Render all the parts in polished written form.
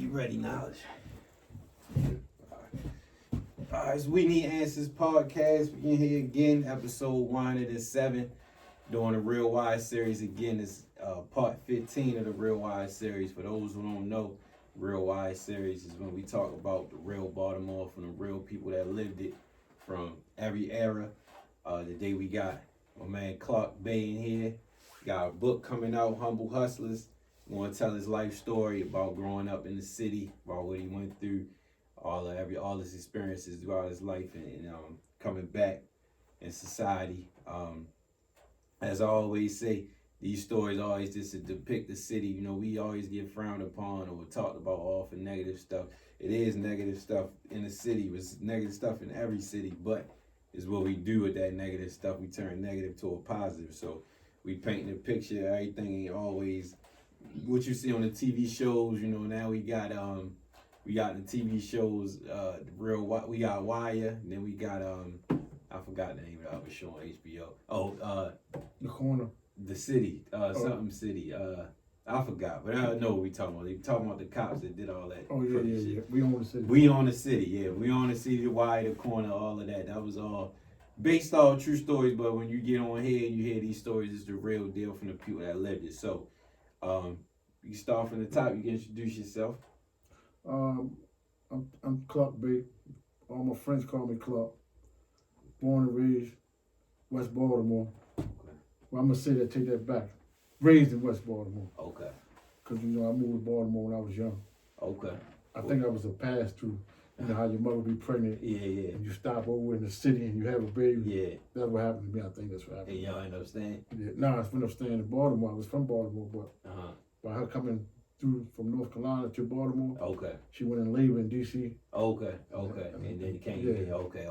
You ready, Knowledge? Alright, so We Need Answers podcast. We in here again, episode 107. Doing the Real Wise series again. It's part 15 of the Real Wise series. For those who don't know, Real Wise series is when we talk about the real Baltimore from the real people that lived it from every era. Today we got my man Clark Bay in here. Got a book coming out, Humble Hustlaz. Want to tell his life story about growing up in the city, about what he went through, all his experiences throughout his life, and coming back in society. As I always say, these stories always just to depict the city. You know, we always get frowned upon or talked about all for negative stuff. It is negative stuff in the city. It's negative stuff in every city, but it's what we do with that negative stuff. We turn negative to a positive. So we paint a picture. Everything ain't always what you see on the TV shows. You know, now we got the TV shows, we got Wire, and then we got I forgot the name of the other show on HBO. The Corner. The City, something City. I forgot, but I know what we talking about. They talking about the cops that did all that. Oh yeah. We own the city. We on the city, yeah. We on the city, the Wire, the Corner, all of that. That was all based off true stories. But when you get on here and you hear these stories, it's the real deal from the people that lived it. So, you can start from the top. You can introduce yourself. I'm Clark Bay. All my friends call me Clark. Born and raised West Baltimore. Okay. Well, I'm gonna say that. Take that back. Raised in West Baltimore. Okay. Cause I moved to Baltimore when I was young. Okay. I think I was a pass through. You know how your mother be pregnant. Yeah. And you stop over in the city and you have a baby. Yeah. That's what happened to me. I think that's what happened. And y'all end up staying? Yeah. No, I ended up staying in Baltimore. I was from Baltimore, but by her coming through from North Carolina to Baltimore. Okay. She went in labor in D.C. Okay. And then you came here. Okay.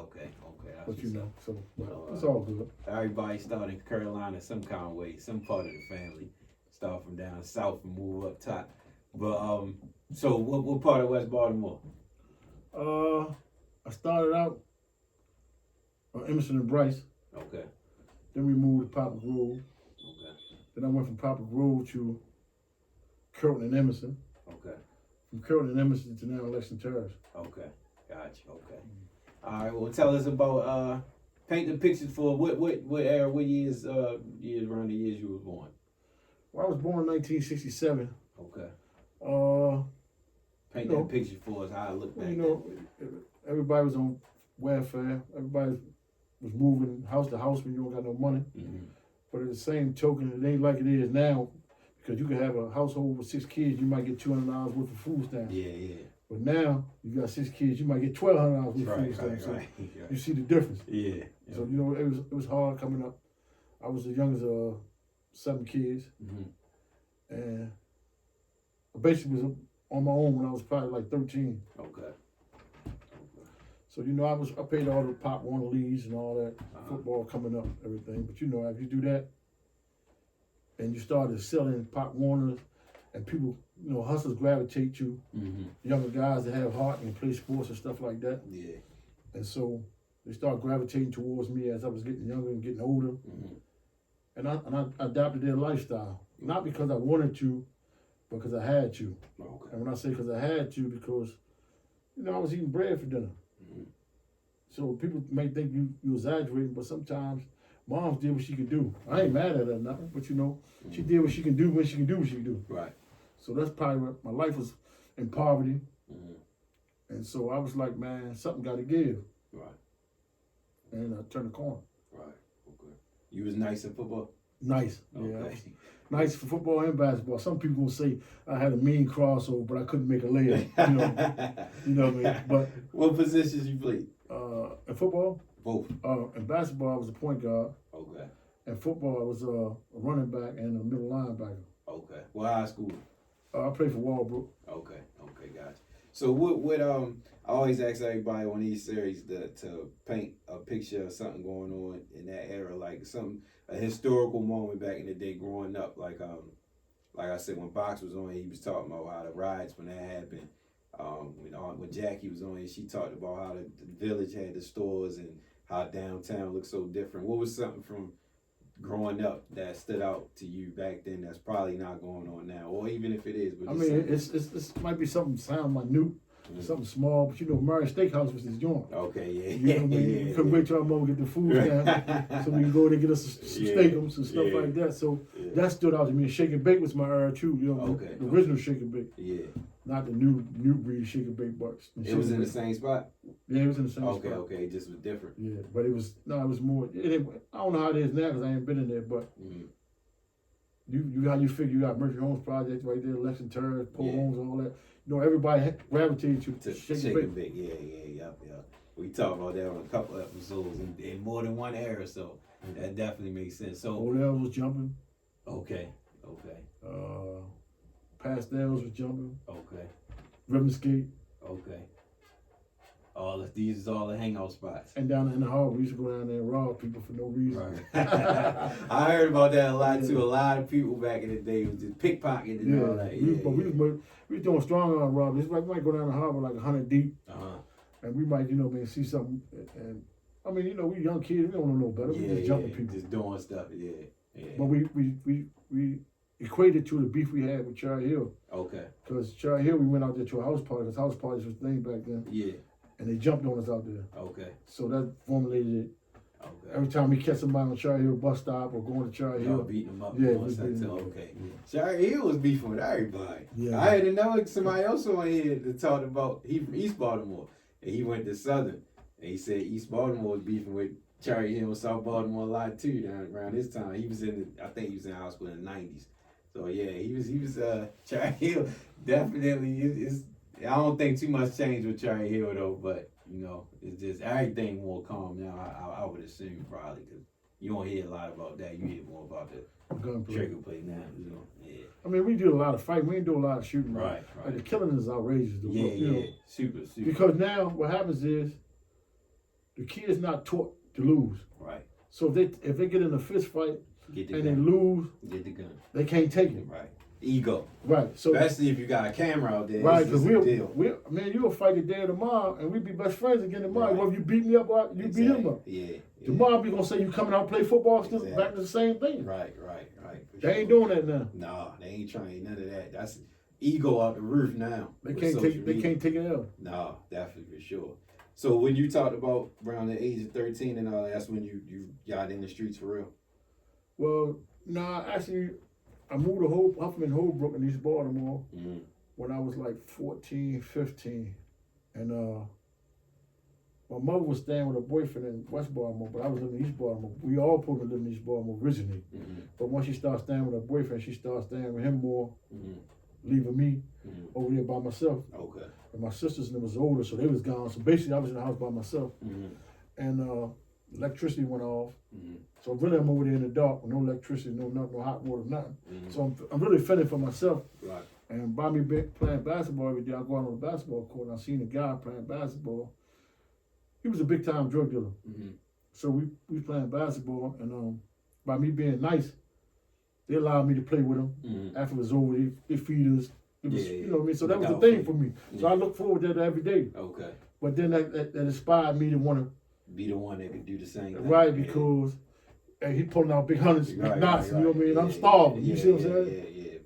But you know, so it's all good. Everybody started in Carolina some kind of way, some part of the family. Start from down south and move up top. But so what part of West Baltimore? I started out on Emerson and Bryce. Okay. Then we moved to Poplar Grove. Okay. Then I went from Poplar Grove to Curtin and Emerson. Okay. From Curtin and Emerson to now Lexington Terrace. Okay. Gotcha. Okay. All right. Well, tell us about paint the picture for what era, what years around the years you was born. Well, I was born in 1967. Okay. Paint that picture for us. How it looked back. You know, everybody was on welfare. Everybody was moving house to house when you don't got no money. Mm-hmm. But at the same token, it ain't like it is now, because you can have a household with 6 kids, you might get $200 worth of food stamps. Yeah. But now you got 6 kids, you might get $1,200 worth of food stamps. So you see the difference. Yeah. So you know, it was hard coming up. I was the youngest of 7 kids, and I basically was on my own when I was probably like 13. Okay. So you know, I paid all the Pop Warner leagues and all that, football coming up, everything. But you know, if you do that, and you started selling Pop Warners, and people, you know, hustlers gravitate to younger guys that have heart and play sports and stuff like that. Yeah. And so they started gravitating towards me as I was getting younger and getting older. And I adopted their lifestyle, not because I wanted to, but because I had to. Okay. And when I say because I had to, because, you know, I was eating bread for dinner. So people may think you exaggerating, but sometimes Mom's did what she could do. I ain't mad at her or nothing, but you know, she did what she can do when she can do what she can do. Right. So that's probably what my life was, in poverty. And so I was like, man, something got to give. Right. And I turned the corner. Right. Okay. You was nice at football? Nice. Okay. Yeah. Nice for football and basketball. Some people will say I had a mean crossover, but I couldn't make a layup. You know what I mean? But what positions you played? In football? Both. In basketball, I was a point guard. Okay. In football, I was a running back and a middle linebacker. Okay. What high school? I played for Walbrook. Okay, gotcha. So what I always ask everybody on these series to paint a picture of something going on in that era, like a historical moment back in the day growing up, like I said, when Box was on, he was talking about how the riots when that happened. When Jackie was on, she talked about how the village had the stores and how downtown looked so different. What was something from growing up that stood out to you back then that's probably not going on now, or even if it is? But I mean, it's might be something sound minute, something small, but you know, Murray Steakhouse was this joint. Okay, yeah. You know what I mean? We couldn't wait till our mom get the food down so we can go there and get us some steakums and stuff like that. So that stood out to me. Shake and Bake was my era too. You know, the original Shake and Bake. Yeah. Not the new breed Shake and Bake bucks. It was in the same spot? Yeah, it was in the same spot. Okay, just was different. Yeah, but it was more. I don't know how it is now because I ain't been in there, but you how you figure you got Murphy Homes Project right there, Lexington Terrace, Pole Homes, and all that. You know, everybody gravitated to Shake and Bake. Yeah. We talked about that on a couple episodes in more than one era, so that definitely makes sense. So Odell was jumping. Okay. Pastels was jumping. Okay. Rhythm skate. Okay. These is all the hangout spots. And down in the harbor, we used to go down there and rob people for no reason. Right. I heard about that a lot too. A lot of people back in the day was just pickpocketing and all that. We was doing strong arm robberies. Like we might go down the harbor like 100 deep, and we might, see something. And I mean, we young kids, we don't know no better. We just jumping people, just doing stuff. Yeah. But we equated to the beef we had with Cherry Hill. Okay. Because Cherry Hill, we went out there to a house party. Because house parties was the thing back then. Yeah. And they jumped on us out there. Okay. So that formulated it. Okay. Every time we catch somebody on Cherry Hill bus stop or going to Cherry Hill, beating them up. Yeah, okay. Cherry Hill was beefing with everybody. Yeah. I had to know somebody else on here that talked about he from East Baltimore and he went to Southern and he said East Baltimore was beefing with Cherry Hill and South Baltimore a lot too down around this time. He was I think he was in high school in the 90s. So yeah, he was Cherry Hill definitely is. I don't think too much changed with Cherry Hill though, but it's just everything more calm now. I would assume probably because you don't hear a lot about that. You hear more about the gunplay. trigger play now. Yeah. I mean, we do a lot of fighting. We didn't do a lot of shooting. Right. Like the killing is outrageous. Though, Super. Because now what happens is the kid's not taught to lose. Right. So if they get in a fist fight and they lose, get the gun. They can't take it. Right. Ego. Right. So especially if you got a camera out there. Right. Because you'll fight the day of tomorrow, and we'd be best friends again tomorrow. Right. Well, if you beat me up, or you beat him up. Yeah. Tomorrow we gonna say you coming out and play football, still back to the same thing. Right. They ain't doing that now. Nah, they ain't trying none of that. That's ego out the roof now. They can't take it out. No, definitely for sure. So when you talked about around the age of 13 and all, that's when you got in the streets for real? Well, no, actually, I moved to Huffman Holbrook in East Baltimore when I was like 14, 15. And my mother was staying with her boyfriend in West Baltimore, but I was living in East Baltimore. We all supposed to live in East Baltimore originally. But once she started staying with her boyfriend, she started staying with him more, leaving me over there by myself. Okay. And my sisters and them was older, so they was gone. So basically, I was in the house by myself. And electricity went off. So really, I'm over there in the dark with no electricity, no nothing, no hot water, nothing. So I'm really fending for myself. Right. And by me playing basketball every day, I go out on the basketball court and I seen a guy playing basketball. He was a big time drug dealer. So we was playing basketball, and by me being nice, they allowed me to play with him. After it was over, they feed us. It was, you know what I mean? So that was the thing for me. So I look forward to that every day. Okay. But then that inspired me to want to be the one that could do the same thing. Right, because he pulling out big hundreds, big knots, you know what I mean? I'm starving. You see what I'm saying? Yeah,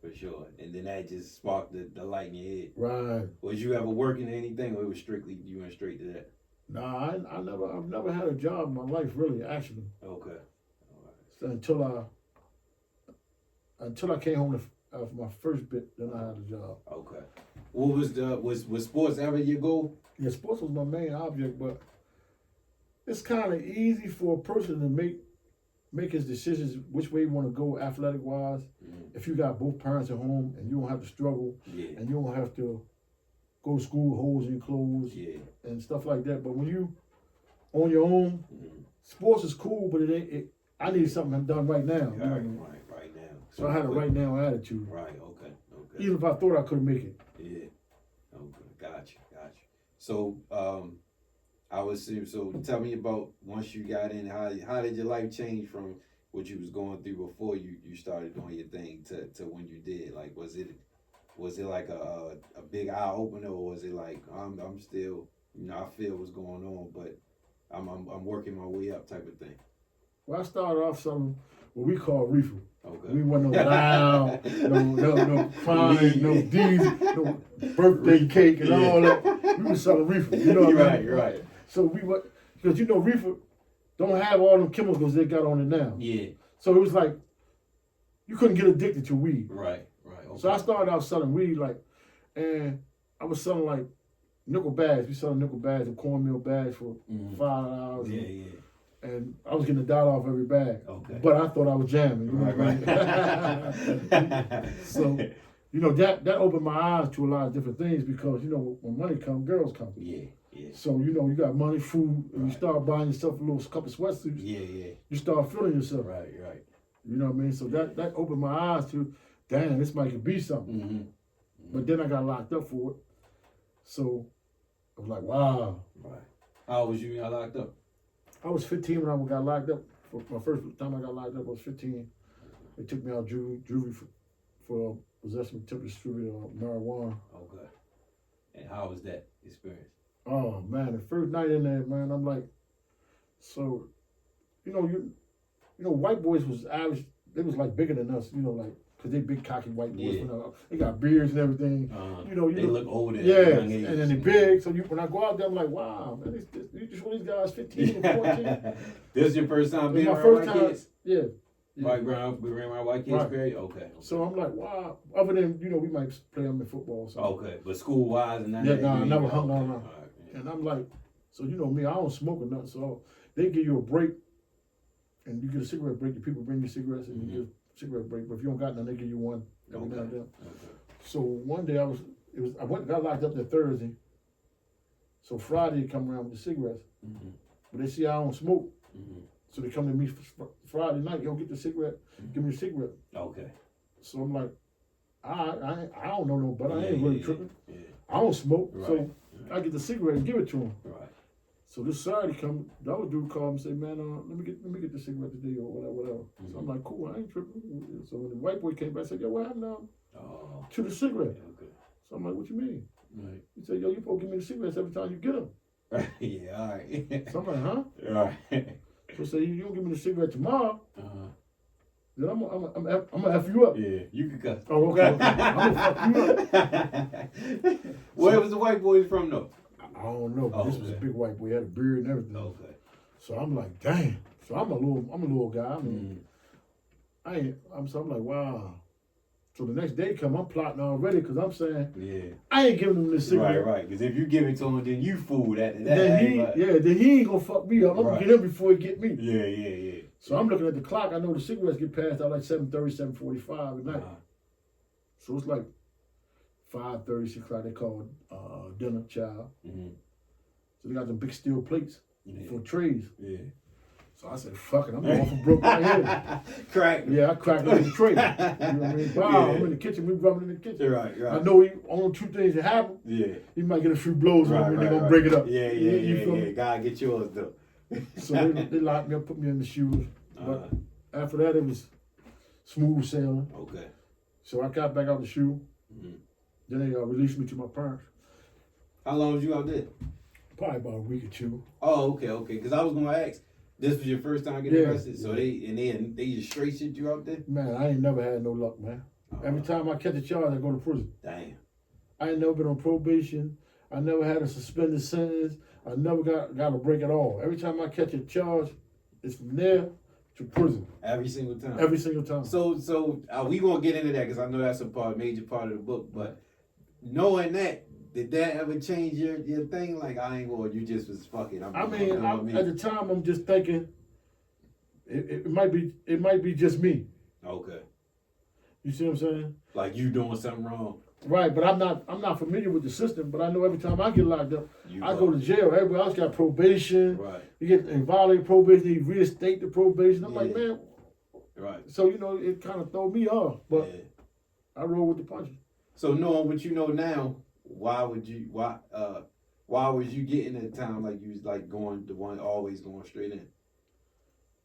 for sure. And then that just sparked the light in your head. Right. Was you ever working anything, or it was strictly you went straight to that? Nah, I've never had a job in my life, really, actually. Okay. All right. So until I came home for my first bit, then I had a job. Okay. What was sports ever your goal? Yeah, sports was my main object, but it's kind of easy for a person to make his decisions which way you want to go athletic wise. If you got both parents at home and you don't have to struggle and you don't have to go to school, holes in your clothes and stuff like that. But when you on your own, sports is cool, but I need something done right now. Right now. So I had a right now attitude. Right. Okay. Even if I thought I couldn't make it. Yeah. Okay. Gotcha. So I would say, so tell me about once you got in, how did your life change from what you was going through before you started doing your thing to when you did? Like, was it like a big eye opener, or was it like I'm still, I feel what's going on, but I'm working my way up type of thing? Well, I started off selling what we call reefer. Okay. We wasn't no loud, no crying, no diesel, no birthday cake and all that. We was selling reefer. You know what I mean? Right. So we were, because you know reefer don't have all them chemicals they got on it now. Yeah. So it was like, you couldn't get addicted to weed. Right. Okay. So I started out selling weed and I was selling like nickel bags. We selling nickel bags and cornmeal bags for $5. Yeah. And I was getting $1 off every bag. Okay. But I thought I was jamming. You know what I mean? So, you know, that opened my eyes to a lot of different things because, you know, when money comes, girls come. Yeah. So, you know, you got money, food, and you start buying yourself a little couple sweatsuits. Yeah. You start feeling yourself. Right. You know what I mean? So that opened my eyes to, damn, this might could be something. Mm-hmm. But then I got locked up for it. So I was like, wow. Right. How old was you when you got locked up? I was 15 when I got locked up. For my first time I got locked up, I was 15. They took me out juvie for possession of temporary distributed marijuana. Okay. And how was that experience? Oh man, the first night in there, man, I'm like, so, you know, white boys was average. They was like bigger than us, you know, like, cause they big cocky white boys. Yeah. You know, they got beards and everything. They know, look older. yeah, At a young age. and then they big. So when I go out there, I'm like, wow, man, you just want these guys 15 and 14. This is your first time being my around first white time, kids? yeah. Right, around white kids, Right. period? Okay. So I'm like, wow. Other than, you know, we might play them in football or something. Okay, but school-wise and none Yeah, of that? nah, I you never ain't- hung on. okay. All right, yeah. And I'm like, so you know me, I don't smoke or nothing. So they give you a break, and you get a cigarette break. The people bring you cigarettes, and you get a cigarette break. But if you don't got none, they give you one every now and then. Okay. So one day I got locked up there Thursday. So Friday they come around with the cigarettes, but they see I don't smoke. So they come to me Friday night. Yo, get the cigarette. Give me a cigarette. Okay. So I'm like, I don't know no, but I ain't really tripping. Yeah. I don't smoke, Right. so I get the cigarette and give it to him. Right. So this Saturday come, the other dude called and say, man, let me get the cigarette today or whatever. So I'm like, cool, I ain't tripping. So when the white boy came back, I said, yo, what happened now Oh. to the cigarette? Okay. So I'm like, what you mean? Right. He said, yo, you supposed to give me the cigarettes every time you get them. Yeah. All right. So I'm like, huh? All right. So I said, you don't give me the cigarette tomorrow, then I'm gonna F you up. Yeah. You can cuss. Oh, okay. I'm gonna fuck you up. Where was the white boys from though? I don't know, but this was a big white boy. He had a beard and everything. Okay. So I'm like, damn. So I'm a little guy. I mean, I'm like, wow. So the next day come, I'm plotting already because I'm saying, Yeah. I ain't giving him this cigarette. Right. Because if you give it to him, then you fool that. Then he ain't gonna fuck me up. I'm gonna get him before he get me. Yeah. So I'm looking at the clock. I know the cigarettes get passed out like 7:30, 7:45 at night. So it's like 5:30, 6 o'clock. They call it dinner, child. So they got them big steel plates for trays. Yeah. So I said, fuck it, I'm going for broke right here. Crack. Yeah, I cracked open the tray. You know what I mean? Wow, I'm in the kitchen, we rubbing in the kitchen. Right. I know only two things that happen. Yeah. You might get a few blows on me and they're going to break it up. Yeah. You feel me? God, get yours though. So they locked me up, put me in the shoes. But after that, it was smooth sailing. Okay. So I got back out the shoe. Then they released me to my parents. How long was you out there? Probably about a week or two. Oh, okay. Because I was gonna ask, this was your first time getting Yeah. arrested, so they just straight shit you out there. Man, I ain't never had no luck, man. Every time I catch a charge, I go to prison. Damn. I ain't never been on probation. I never had a suspended sentence. I never got a break at all. Every time I catch a charge, it's from there to prison. Every single time. Every single time. So we gonna get into that because I know that's a major part of the book. But knowing that, did that ever change your thing? Like I ain't going. You just was fucking. At the time, I'm just thinking it might be just me. Okay. You see what I'm saying? Like you doing something wrong. Right, but I'm not familiar with the system. But I know every time I get locked up, I go to jail. Everybody else got probation. Right. You get violate probation. You reinstate the probation. I'm like, man. Right. So it kind of throw me off, but I roll with the punches. So knowing what you know now, why was you getting at the time like you was like going the one always going straight in?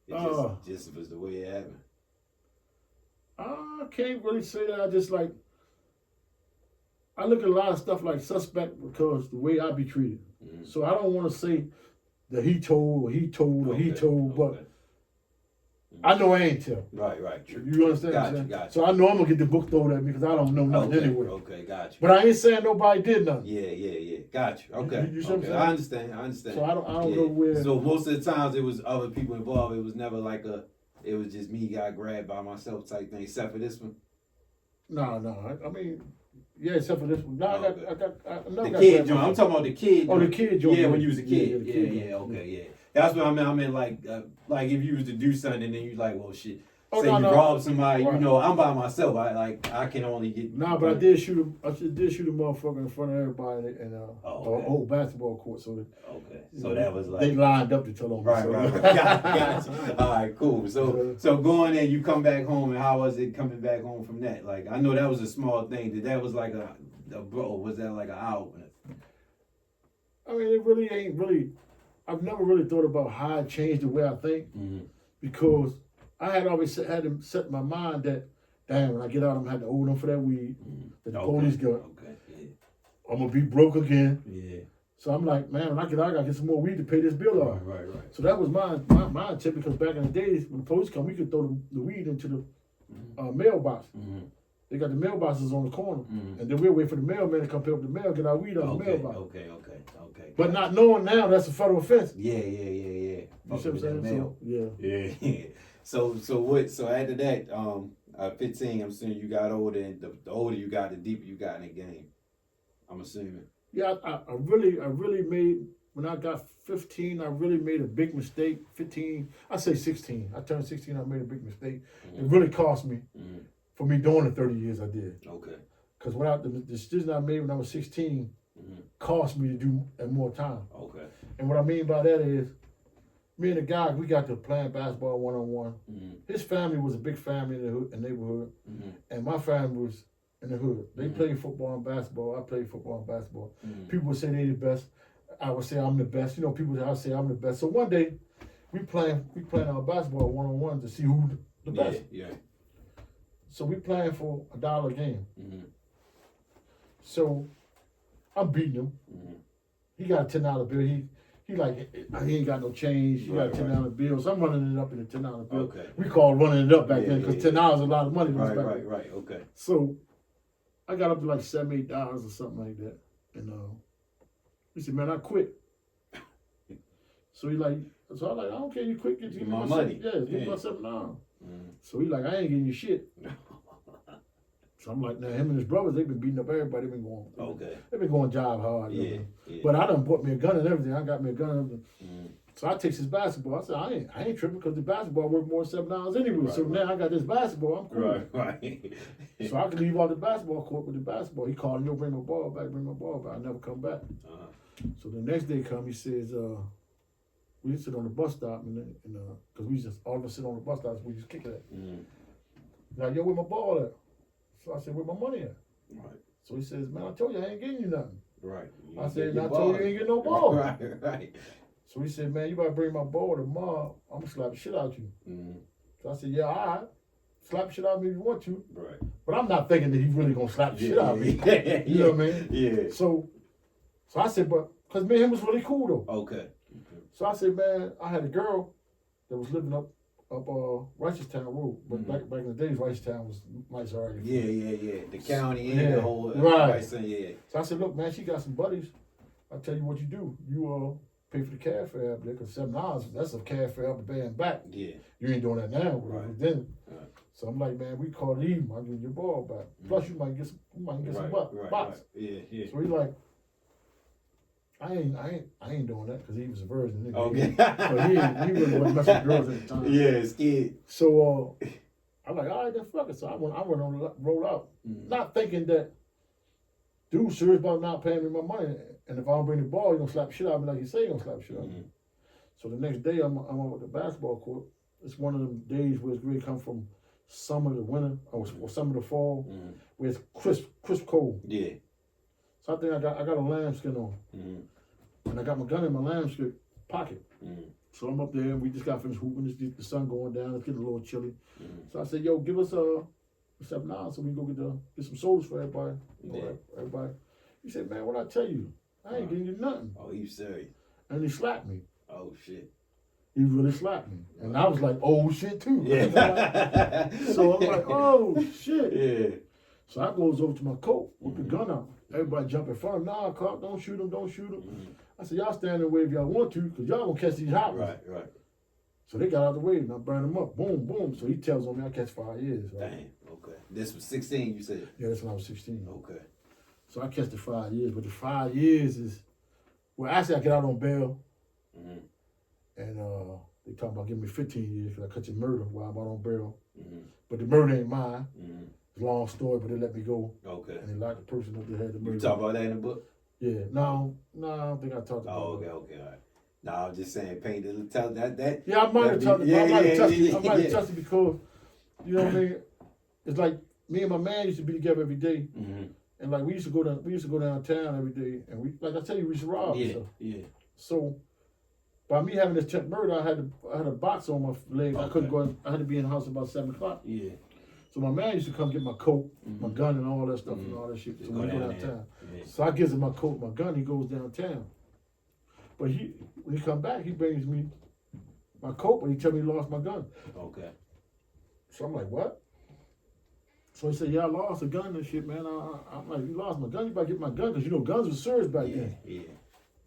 It just was the way it happened. I can't really say that. I just like I look at a lot of stuff like suspect because the way I be treated. So I don't want to say that he told, but I know I ain't tell. Right. True. You understand what I'm saying? Gotcha. So I know I'm gonna get the book thrown at me because I don't know nothing anyway. Okay, gotcha. But I ain't saying nobody did nothing. Yeah. Gotcha. Okay. You see what I'm saying? I understand. So I don't know where. So most of the times it was other people involved. It was never like it was just me got grabbed by myself type thing, except for this one. No. I mean, yeah, except for this one. No, I the kid joint. I'm talking about the kid. Oh, the kid joint. Yeah, when you was a kid. Yeah. Okay, yeah. That's what I mean. I mean, like if you was to do something and then you like, well, shit. Oh, say no, you no. rob somebody, Right. you know, I'm by myself. I can only get. Nah, but I did shoot a motherfucker in front of everybody in an old basketball court. So that was like they lined up to tell on me. Right. Gotcha. All right, cool. So going in, you come back home, and how was it coming back home from that? Like, I know that was a small thing. That was like a bro? Was that like an hour? I mean, it really ain't really. I've never really thought about how it changed the way I think because I had always had to set in my mind that, damn, when I get out, I'm gonna have to owe them for that weed that the police got. Okay. Yeah. I'm gonna be broke again. Yeah. So I'm like, man, when I get out, I gotta get some more weed to pay this bill off. Right. So that was my tip because back in the days when the police come, we could throw the weed into the mailbox. They got the mailboxes on the corner, and then we'll wait for the mailman to come pick up the mail, get our weed out of the mailbox. Okay. But not knowing now, that's a federal offense. Yeah. You see what I'm saying? Mail. Yeah. So after that, at 15, I'm assuming you got older, and the older you got, the deeper you got in the game. I'm assuming. Yeah, I really made, when I got 15, I really made a big mistake. 15, I say 16. I turned 16, I made a big mistake. It really cost me for me doing the 30 years I did. Okay. Because the decision I made when I was 16 cost me to do more time. Okay. And what I mean by that is, me and the guy, we got to playing basketball one-on-one. His family was a big family in the neighborhood, and my family was in the hood. They played football and basketball. I played football and basketball. People would say they the best. I would say I'm the best. You know, people would say I'm the best. So one day, we playing our basketball one-on-one to see who the best. Yeah. So we playing for $1 a game. So I'm beating him. He got a $10 bill. He like, he ain't got no change. He got a $10 bill. So I'm running it up in a $10 bill. Okay. We called running it up back then because $10 is a lot of money. Right. Okay. So I got up to like $7, $8 or something like that. And he said, man, I quit. So I'm like, I don't care, you quit, get my money. Get my $7. So he like, I ain't getting you shit. So I'm like, now him and his brothers, they've been beating up everybody. They've been going job hard. Yeah. But I done bought me a gun and everything. I got me a gun and everything. So I takes his basketball. I said, I ain't tripping because the basketball worth more than $7 anyway. Right, so now I got this basketball. I'm cool. Right. So I can leave out the basketball court with the basketball. He called me, bring my ball back. I never come back. So the next day come, he says, we sit on the bus stop and because we just all of us sit on the bus stop, so we just kick it at. Now, yo, where my ball at? So I said, where my money at? Right. So he says, man, I told you I ain't getting you nothing. Right. I said, I told you you ain't getting no ball. Right. So he said, man, you better bring my ball tomorrow. I'm gonna slap the shit out you. So I said, yeah, all right. Slap the shit out of me if you want to. Right. But I'm not thinking that he's really gonna slap the shit out of me. You know what I mean? Yeah. So I said, but because me and him was really cool though. Okay. So I said, man, I had a girl that was living up Righteoustown Road, but back in the days, Righteoustown was nice already. Yeah. The county and the whole right. Yeah. So I said, look, man, she got some buddies. I tell you what you do. You pay for the cab fare up there, because $7, that's a cab fare up there and back. Yeah. You ain't doing that now, right. Then. Right. So I'm like, man, we call it even. I'll give you your ball back. Plus, you might get some box. Right. Yeah. So he's like, I ain't doing that because he was a virgin. Okay. So he really wasn't messing with girls at the time. Yeah, scared. So I'm like, all right, then fuck it. So I went on the roll out, not thinking that dude's serious about not paying me my money. And if I don't bring the ball, he's gonna slap the shit out of me like he say he's gonna slap the shit out of me. So the next day I'm over at the basketball court. It's one of them days where it's really come from summer to winter or summer to fall, where it's crisp cold. Yeah. So I think I got a lambskin on. And I got my gun in my lambskin pocket. So I'm up there and we just got finished hooping. The sun going down. It's getting a little chilly. So I said, yo, give us $7 so we can go get some sodas for everybody. Everybody. He said, man, what I tell you? I ain't getting you nothing. Oh, you serious? And he slapped me. Oh, shit. he really slapped me. And I was like, oh shit too. Yeah. So I'm like, oh shit. Yeah. So I goes over to my coat with the gun out. Everybody jump in front of him. Nah, cop, don't shoot him, don't shoot him. I said, y'all stand in the way if y'all want to, because y'all gonna catch these hot ones. Right. So they got out of the way and I burned them up. Boom, boom. So he tells on me I catch 5 years. Right? Damn. Okay. This was 16, you said? Yeah, that's when I was 16. Okay. So I catch the 5 years, but the 5 years is, well, actually I get out on bail. And they talking about giving me 15 years because I catch a murder while I'm out on bail. But the murder ain't mine. It's a long story, but they let me go. Okay. And they locked the person up that had the murder. You talk about that in the book? Yeah. No, I don't think I talked about Okay, it. all right. No, I'm just saying, paint the tell that. Yeah, I might have touched it. I might have touched it because, you know what I mean? It's like me and my man used to be together every day. And like we used to go downtown every day, and we I tell you, we used to rob. Yeah. So by me having this attempt murder, I had a box on my leg. Okay. I couldn't go. I had to be in the house about 7 o'clock. Yeah. So my man used to come get my coat, my gun, and all that stuff and all that shit. So when we go downtown, so I gives him my coat, my gun. He goes downtown, but when he come back, he brings me my coat, but he tell me he lost my gun. Okay. So I'm like, what? So he said, yeah, I lost a gun and shit, man. I'm like, you lost my gun? You better get my gun, because you know guns were serious back then. Yeah.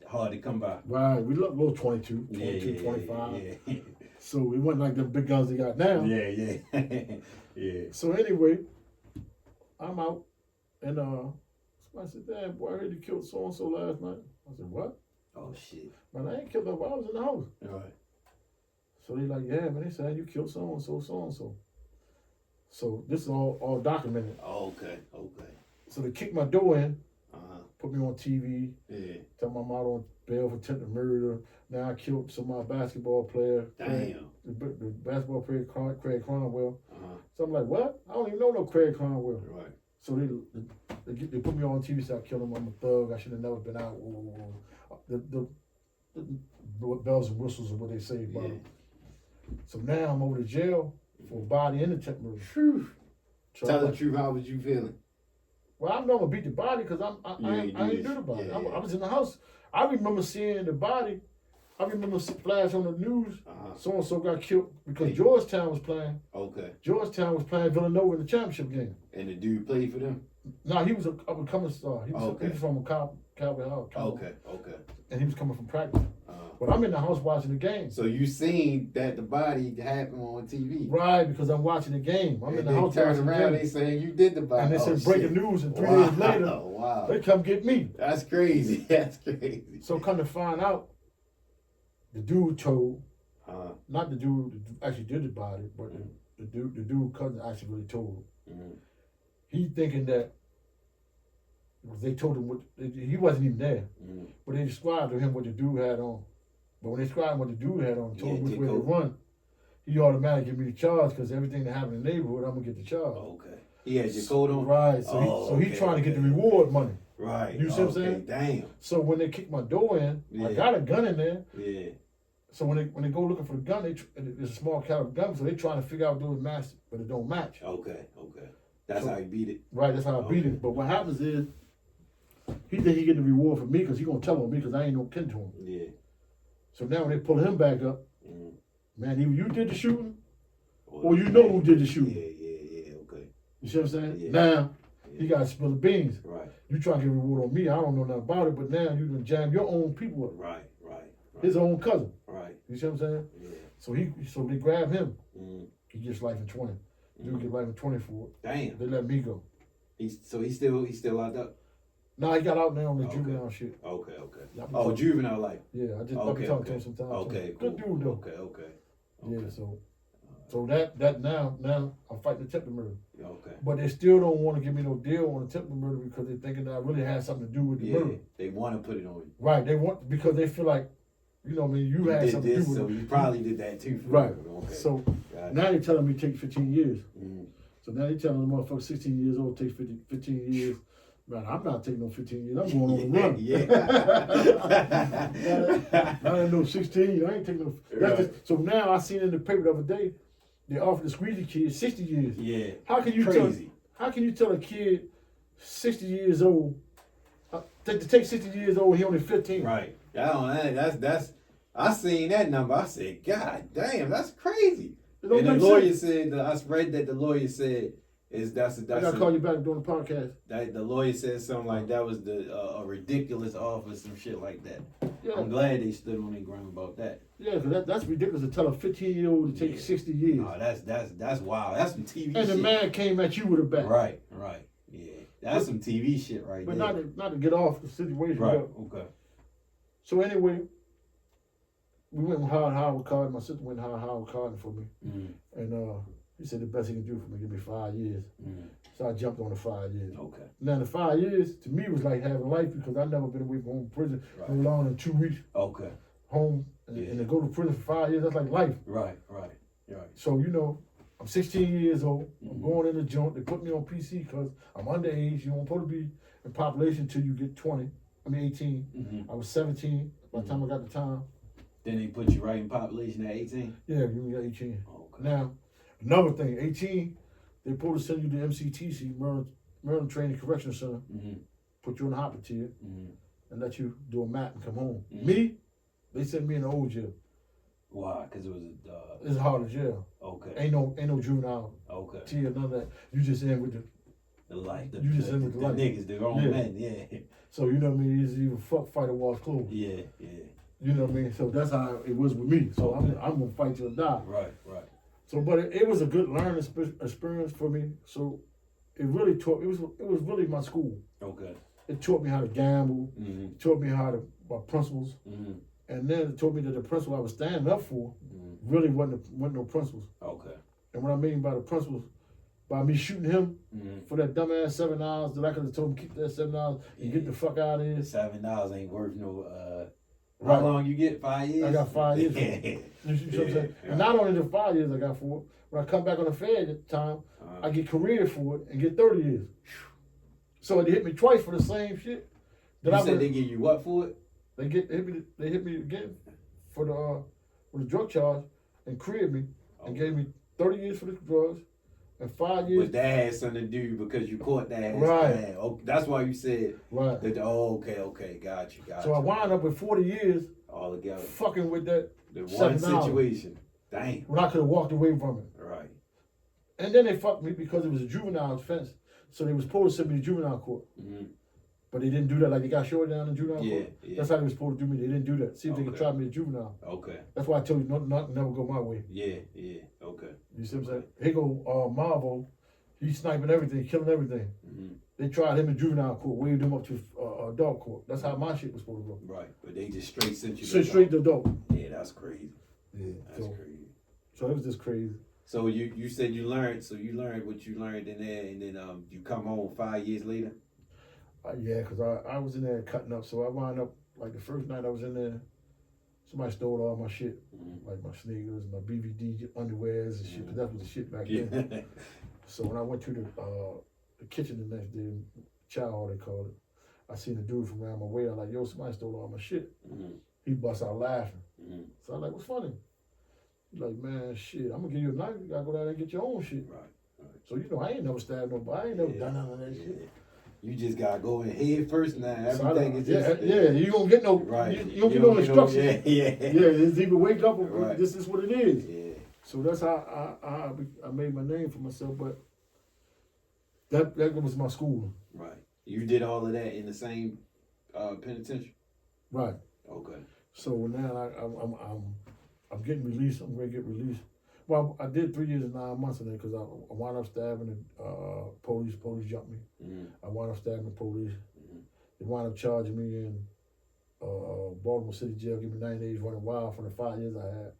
Hard to come by. Right, we look little 22, 25. Yeah. So it wasn't like them big guns they got now. Yeah. Yeah. So anyway, I'm out, and somebody said, damn, boy, I heard you killed so-and-so last night. I said, what? Oh, shit. Man, I ain't killed nobody. I was in the house. All right. So they like, yeah, man, they said you killed so-and-so, so-and-so. So this is all documented. Okay. So they kicked my door in, put me on TV, Yeah. tell my mom on bail for attempted murder. Now I killed some of my basketball player. Damn. The basketball player, Craig Cromwell. So I'm like, what? I don't even know no Craig Cromwell. Right. So they put me on TV, so I killed him. I'm a thug. I should have never been out. The bells and whistles are what they say about him. So now I'm over to jail for body and attempt murder. Tell the truth, how was you feeling? Well, I know I'm gonna beat the body because I ain't do the body. I was in the house. I remember seeing the body. I remember flash on the news. So and so got killed because Georgetown was playing. Okay. Georgetown was playing Villanova in the championship game. And the dude played for them? No, he was a up-and-coming star. He was from Calvin Hall. Okay. And he was coming from practice. But I'm in the house watching the game. So you seen that the body happened on TV? Right, because I'm watching the game. I'm in the house watching the game. Turn around, they saying you did the body. And they said breaking news, and 3 days later, they come get me. That's crazy. So come to find out, the dude told, not the dude that actually did the body, but the dude cousin actually really told. He thinking that they told him he wasn't even there, but they described to him what the dude had on. But when they described what the dude had on, told him which way to run, he automatically give me the charge because everything that happened in the neighborhood, I'm gonna get the charge. Okay. He had your coat on? Right. So he's trying to get the reward money. Right. You see what I'm saying? Damn. So when they kicked my door in, I got a gun in there. Yeah. So when they go looking for the gun, it's a small caliber gun, so they trying to figure out if it match, but it don't match. Okay. That's how you beat it. Right. That's how I beat it. But what happens is, he think he get the reward for me because he gonna tell on me because I ain't no kin to him. Yeah. So now when they pull him back up, man, either you did the shooting, or you know who did the shooting. Yeah. Okay. You see what I'm saying? Yeah. Now he got to spill the beans. Right. You trying to get a reward on me? I don't know nothing about it, but now you done jam your own people up. Right. His own cousin. Right. You see what I'm saying? Yeah. So they grab him. He gets life in 20. Dude get life in 20 for it. Damn. They let me go. He's still locked up. No, he got out now on the juvenile shit. Okay. Oh, juvenile life. Yeah, I be talking to him sometimes. Okay, Good dude though. Okay. Yeah, so that now I'm fighting attempted murder. Okay. But they still don't want to give me no deal on attempted murder because they're thinking that I really had something to do with the murder. They want to put it on you. Right, they want because they feel like, you know, you had something to do with it. So you probably did that too. Right. Okay. So now they're telling me take 15 years. So now they're telling the motherfucker 16 years old takes 15 years. Man, I'm not taking no 15 years. I'm going on the run. I ain't no 16. I ain't taking no. So now I seen in the paper the other day, they offered the squeezy kid 60 years. Yeah. How can you tell a kid 60 years old to take 60 years old? He only 15. Right. That's I seen that number. I said, God damn, that's crazy. It don't And the make lawyer sense. said, I read that the lawyer said, that's I gotta call you back during the podcast. That the lawyer said something like that was a ridiculous offer, some shit like that. Yeah. I'm glad they stood on their ground about that. Yeah, because that's ridiculous to tell a 15-year-old to take 60 years. Oh, that's wild. That's some TV shit. And the man came at you with a bat. Right. Yeah. That's some TV shit right but there. But not to get off the situation. Right, But, okay. so anyway, we went with Howard Cardin. My sister went with Howard Cardin for me. Mm-hmm. And he said the best he can do for me, give me 5 years. Mm-hmm. So I jumped on the 5 years. Okay. Now the 5 years to me was like having life because I've never been away from home from prison no longer than 2 weeks. Okay. Home and to go to prison for 5 years, that's like life. Right. So I'm 16 years old. I'm going in the joint. They put me on PC because I'm underage. You don't supposed to be in population until you get 18. Mm-hmm. I was 17 by the time I got the time. Then they put you right in population at 18? Yeah, you got 18. Okay. Now, another thing, 18, they supposed to send you to MCTC, Maryland Training Correctional Center, put you on the hopper tier, and let you do a map and come home. Me, they sent me in the old jail. Why? Because it was it's hard as jail. Okay. Ain't no juvenile. Okay. Tier, none of that. You just in with the life. The life. Niggas, the grown men. Yeah. So you know what I mean. It's even fuck fighter walls closed. Yeah. You know what I mean. So that's how it was with me. So I'm gonna fight till I die. Right. So, but it was a good learning experience for me. So it really taught. It was really my school. Okay. It taught me how to gamble. It taught me my principles. And then it told me that the principle I was standing up for really wasn't no principles. Okay. And what I mean by the principles, by me shooting him for that dumbass $7 that I could have told him keep that $7 and get the fuck out of here. $7 ain't worth no. How long you get? 5 years. I got 5 years. You see what I'm saying? And not only the 5 years I got for it, when I come back on the Fed time, I get career for it and get 30 years. So they hit me twice for the same shit. You said they give you what for it? They hit me again for the drug charge and cleared me and gave me 30 years for the drugs and 5 years. But that had something to do because you caught that ass. Right. Okay, that's why you said right. That, okay, got you. So I wound up with 40 years all together, fucking with that the one $7 situation. Damn. When I could have walked away from it. Right. And then they fucked me because it was a juvenile offense. So they was supposed to send me to juvenile court. But they didn't do that. Like they got short down in juvenile court. Yeah. That's how they were supposed to do me. They didn't do that. See if they could try me as juvenile. Okay. That's why I told you nothing never go my way. Yeah. Okay. You see what I'm saying? Here go Marvel. He's sniping everything, killing everything. They tried him in juvenile court, waved him up to adult court. That's how my shit was supposed to go. Right. But they just straight sent you straight to adult. Yeah, that's crazy. Yeah. That's crazy. So it was just crazy. So you said you learned what you learned in there, and then you come home 5 years later. Yeah, because I was in there cutting up, so I wound up like the first night I was in there. Somebody stole all my shit, like my sneakers, my BVD underwears and shit. Cause that was the shit back then. So when I went to the kitchen the next day, chow hall they called it, I seen a dude from around my way. I'm like, yo, somebody stole all my shit. He bust out laughing. So I'm like, what's funny? He's like, man, shit, I'm gonna give you a knife. You gotta go down there and get your own shit. Right. So I ain't never stabbed nobody. I ain't never done none of that shit. You just gotta go in head first now. Everything is just you don't get no you don't get no instruction. Yeah. It's either wake up or this is what it is. Yeah. So that's how I made my name for myself. But that was my school. Right. You did all of that in the same penitentiary. Right. Okay. So now I'm getting released. I'm gonna get released. Well, I did 3 years and 9 months in there because I wound up stabbing the police. Police jumped me. I wound up stabbing the police. They wound up charging me in Baltimore City Jail, give me 90 days running wild for the 5 years I had.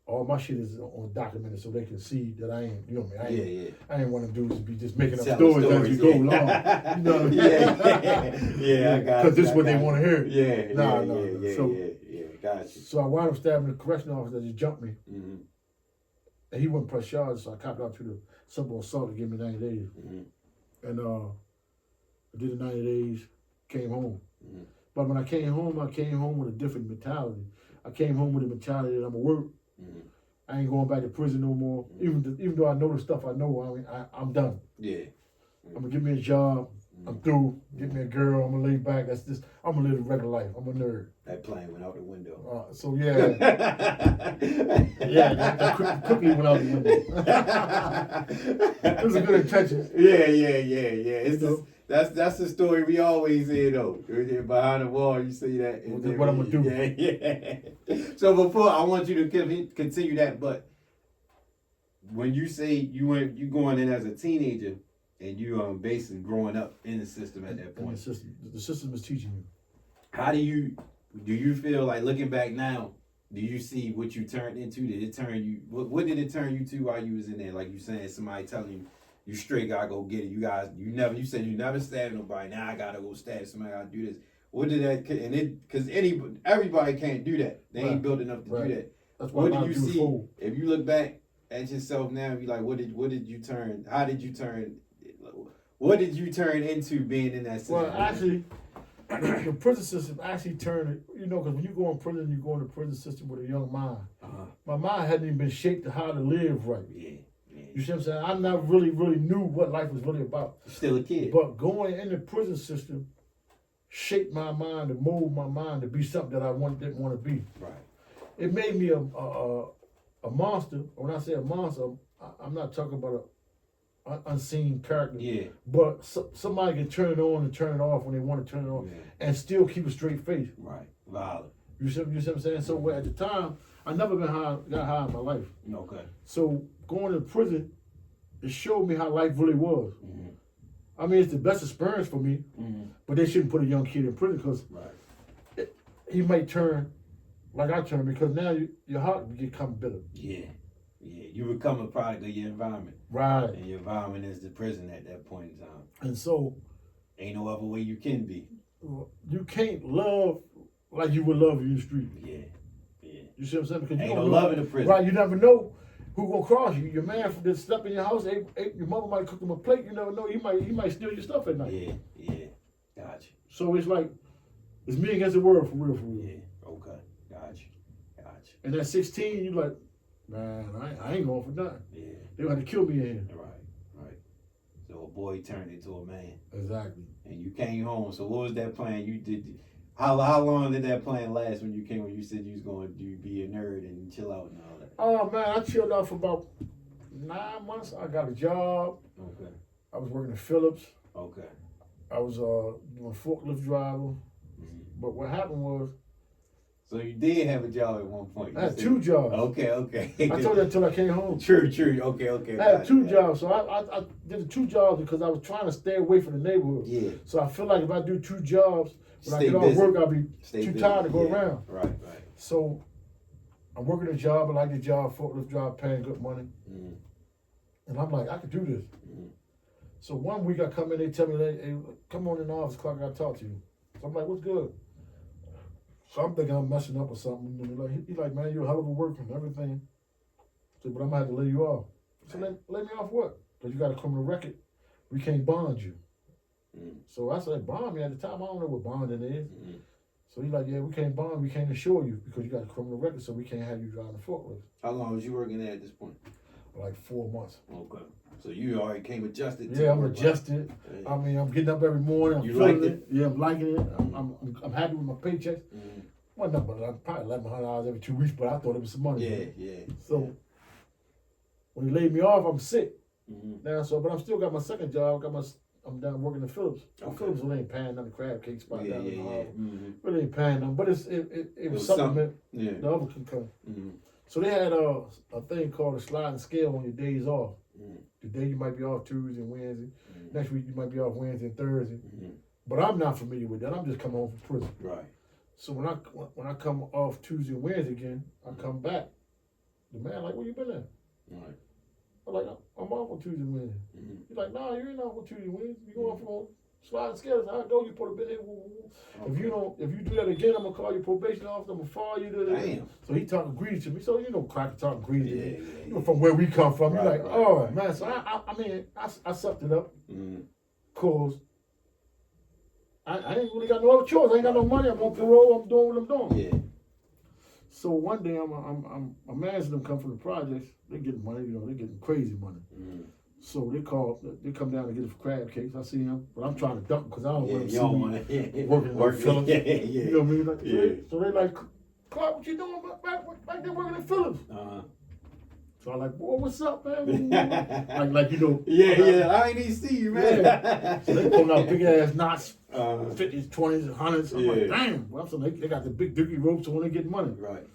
All my shit is on documented so they can see that I ain't, you know what I mean? I ain't one of them dudes to be just making up stories as we go along. You know what I mean? I got it. Because this is what they want to hear. Yeah. So, gotcha. So I wound up stabbing the correctional officer that just jumped me. And he wouldn't press charges, so I copped out to the simple assault to give me 90 days. And I did the 90 days, came home. But when I came home with a different mentality. I came home with a mentality that I'm going to work. I ain't going back to prison no more. Even though I know the stuff I know, I'm done. Yeah. I'm going to give me a job. I'm through. Get me a girl. I'm gonna lay back. I'm gonna live a regular life. I'm a nerd. That plane went out the window. So yeah, that quickly went out the window. It was a good intention. Yeah. It's that's the story we always hear though. Behind the wall, you see that. What I'm gonna do. Yeah. So before I want you to continue that, but when you say you going in as a teenager and you basically growing up in the system at that point. The system is teaching you. How do you feel like looking back now? Do you see what you turned into? Did it turn you? What did it turn you to while you was in there? Like you saying, somebody telling you straight gotta go get it. You said you never stabbed nobody. Now I gotta go stab somebody. I gotta do this. What did that? And it because everybody can't do that. They ain't built enough to do that. That's why what do you see? If you look back at yourself now, you like, what did you turn? How did you turn? What did you turn into being in that system? Well, actually, the prison system actually turned, because when you go in prison, you go in the prison system with a young mind. My mind hadn't even been shaped to how to live right. Yeah. You see what I'm saying? I never really knew what life was really about. Still a kid. But going in the prison system shaped my mind and molded my mind to be something that I didn't want to be. Right. It made me a monster. When I say a monster, I'm not talking about an unseen character. Yeah. But somebody can turn it on and turn it off when they want to turn it on and still keep a straight face. Right. Violent. You see what I'm saying? So at the time, I never got high in my life. Okay. So going to prison, it showed me how life really was. Mm-hmm. I mean, it's the best experience for me, but they shouldn't put a young kid in prison because he might turn like I turned because now your heart will become bitter. Yeah. You become a product of your environment. Right. And your environment is the prison at that point in time. And so, ain't no other way you can be. You can't love like you would love in the street. Yeah. You see what I'm saying? Because ain't no love in the prison. Right, you never know who gonna cross you. Your man that slept in your house, your mother might cook him a plate. You never know. He might steal your stuff at night. Yeah. Gotcha. So it's like it's me against the world for real. Yeah. Okay. Gotcha. And at 16, you like, man, I ain't going for nothing. Yeah. They gonna have to kill me in here. Right. So a boy turned into a man. Exactly. And you came home. So what was that plan you did? How long did that plan last when you came? When you said you was going to be a nerd and chill out and all that? Oh man, I chilled out for about 9 months. I got a job. Okay. I was working at Phillips. Okay. I was doing forklift driver. But what happened was. So you did have a job at one point. I had 2 jobs. Okay. I told you until I came home. True. Okay. I had 2 jobs. So I did the 2 jobs because I was trying to stay away from the neighborhood. Yeah. So I feel like if I do 2 jobs, when I get off work, I'll be too tired to go around. Right. So I'm working a job. I like the job, forklift job, paying good money. And I'm like, I could do this. So one week I come in, they tell me, hey, come on in the office, Clark, I gotta talk to you. So I'm like, what's good? So I'm thinking I'm messing up or something. And he's like, man, you're a hell of a worker and everything. I said, but I'm gonna have to lay you off. So lay me off what? Because you got a criminal record. We can't bond you. So I said, bond me at the time. I don't know what bonding is. So he's like, yeah, we can't bond. We can't insure you because you got a criminal record, so we can't have you driving the forklift. How long was you working there at this point? Like 4 months. Okay. So you already came adjusted. Yeah, I'm adjusted. I mean, I'm getting up every morning. I'm feeling it. Yeah, I'm liking it. I'm happy with my paychecks. Well, no, but I'm probably $1,100 every 2 weeks, but I thought it was some money. Yeah. So when he laid me off, I'm sick. Now, but I'm still got my second job. I'm down working at Phillips. Okay. Phillips really ain't paying nothing. Crab cake spot down in the hall. Mm-hmm. Really ain't paying nothing. But it was something. Yeah. The other can come. So they had a thing called a sliding scale on your days off. Today you might be off Tuesday and Wednesday. Next week you might be off Wednesday and Thursday. But I'm not familiar with that. I'm just coming home from prison. Right. So when I come off Tuesday and Wednesday again, I come back. The man like, where you been at? Right. I'm like, I'm off on Tuesday and Wednesday. He's like, no, you ain't off on Tuesday and Wednesday. You going from sliding scales. I know you put a bit in. Okay. If you do that again, I'm gonna call your probation officer. I'm gonna fire you. Damn. So he talking greedy to me. So Cracker talking greedy to me. You know, from where we come from. You're like, oh man. So I sucked it up. Cause I ain't really got no other choice. I ain't got no money. I'm on parole. I'm doing what I'm doing. Yeah. So one day I'm managing them come from the projects. They getting money. They getting crazy money. So they come down to get us crab cakes. I see him, but I'm trying to duck because I don't want to you don't see want to working work in Phillips. Yeah. You know what I mean? Like, Yeah. so they like, Clark, what you doing back there working in Phillips? So I'm like, boy, what's up, man? like you know. I ain't even see you, man. Yeah. So they pulling out big ass knots, 50s, 20s, 100s. I'm like, damn. Well, so they got the big dookie ropes when they get money. Right.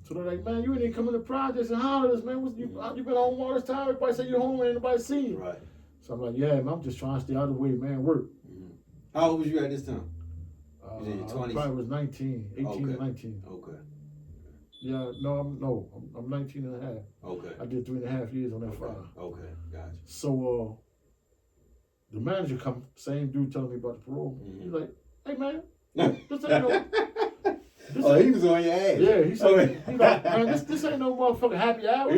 So they're like, man, you ain't coming to projects and holidays, man. You been home all this time? Everybody say you're home, ain't nobody seen you. Right. So I'm like, yeah, man, I'm just trying to stay out of the way, man. Work. Mm-hmm. How old was you at this time? You in your 20s? I probably was 19, 18 or 19. Okay. Yeah, I'm 19 and a half. Okay. I did 3.5 years on that file. Okay, gotcha. So the manager come, same dude telling me about the parole. Mm-hmm. He's like, hey man, this ain't no. He was on your ass. Yeah, he said, he's like, man, this ain't no motherfucking happy hour.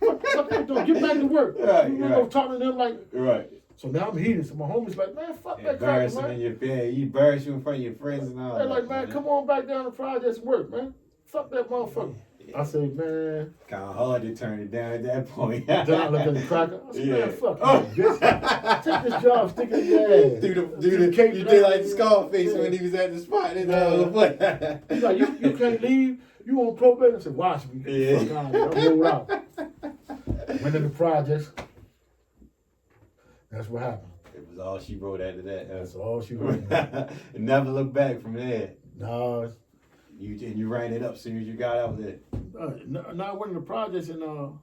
What they doing? Get back to work. Right, you know, talking to them like. Right. So now I'm heated. So my homie's like, man, fuck that crap, man. You embarrass you in front of your friends and all They're that. like, man, come on back down to projects and work, man. Fuck that motherfucker. Yeah. I say, man. Kind of hard to turn it down at that point. Then I look at the cracker. I said, man, fuck you, bitch. Take this job, stick it in your ass. You did like Scarface when he was at the spot. He's like, you can't leave. You on probation? I said, watch me. Yeah. Fuck out of here. I rolled out. Went in the projects. That's what happened. It was all she wrote after that. That's all she wrote. Never looked back from there. No. You ran it up as soon as you got out there. No, I went in the projects and so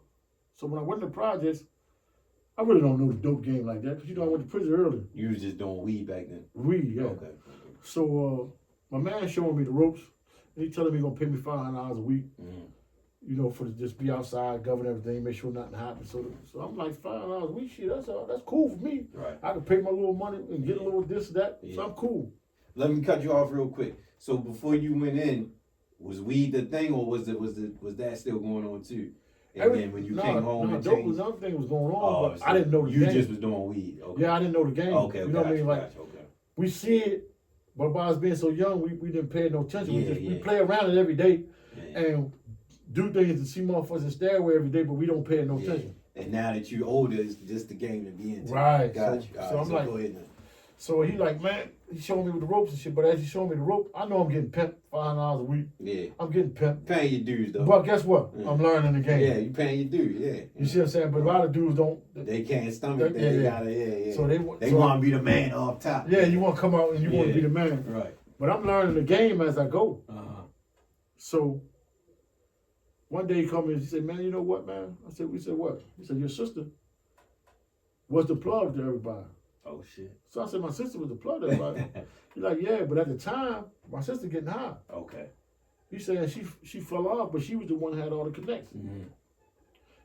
when I went in the projects, I really don't know the dope game like that because I went to prison early. You was just doing weed back then. Weed, yeah. Okay. So my man showing me the ropes, and he telling me he gonna pay me $500 a week. Mm-hmm. You know, for to just be outside, govern everything, make sure nothing happens. So I'm like $500 a week, shit. That's cool for me. Right. I can pay my little money and get a little this that. Yeah. So I'm cool. Let me cut you off real quick. So before you went in, was weed the thing, or was that still going on too? And then when you came home, and dope was the other thing was going on, but I didn't know the game. You game. just was doing weed. Okay. Yeah, I didn't know the game. Okay, you know what I mean? Like okay. we see it, but by us being so young, we didn't pay no attention. Yeah, we play around it every day Yeah. and do things and see motherfuckers in stairway every day, but we don't pay no attention. And now that you older, it's just the game to be into. Right. Gotcha. So I'm like, go ahead now. so he like, man, he showing me with the ropes and shit, but as he showing me the rope, I know I'm getting pimped $500 a week. Yeah. I'm getting pimped. Paying your dues though. But guess what? Yeah. I'm learning the game. Yeah, you paying your dues, yeah. You see what I'm saying? But a lot of dudes don't. They can't stomach that. They gotta, yeah. So they want to be the man off top. Yeah, you want to come out and you want to be the man. Right. But I'm learning the game as I go. So one day he called me and he said, man, you know what, man? We said, what? He said, your sister was the plug to everybody. Oh, shit. So I said, my sister was the plug to everybody. He's like, yeah, but at the time, my sister getting high. Okay. He said she fell off, but she was the one that had all the connections. Mm-hmm.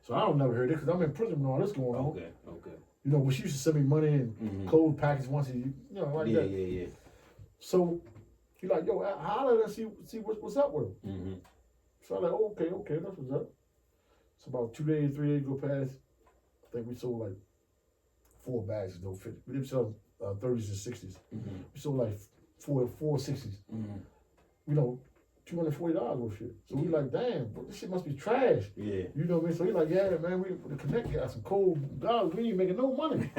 So I don't never heard it because I'm in prison when all this going on. Okay. You know, but she used to send me money and clothes package once a year, you know, like that. Yeah. So he like, yo, holler and see what's up with him. Mm-hmm. So I'm like, okay, that's what's up. So about 2 days, 3 days go past. I think we sold like 4 bags of dope. We didn't sell 30s and 60s. Mm-hmm. We sold like four 60s. Mm-hmm. You know, $240 worth of shit. So we like, damn, but this shit must be trash. Yeah. You know what I mean? So he like, yeah, man, we the Connect got some cold dollars. We ain't making no money.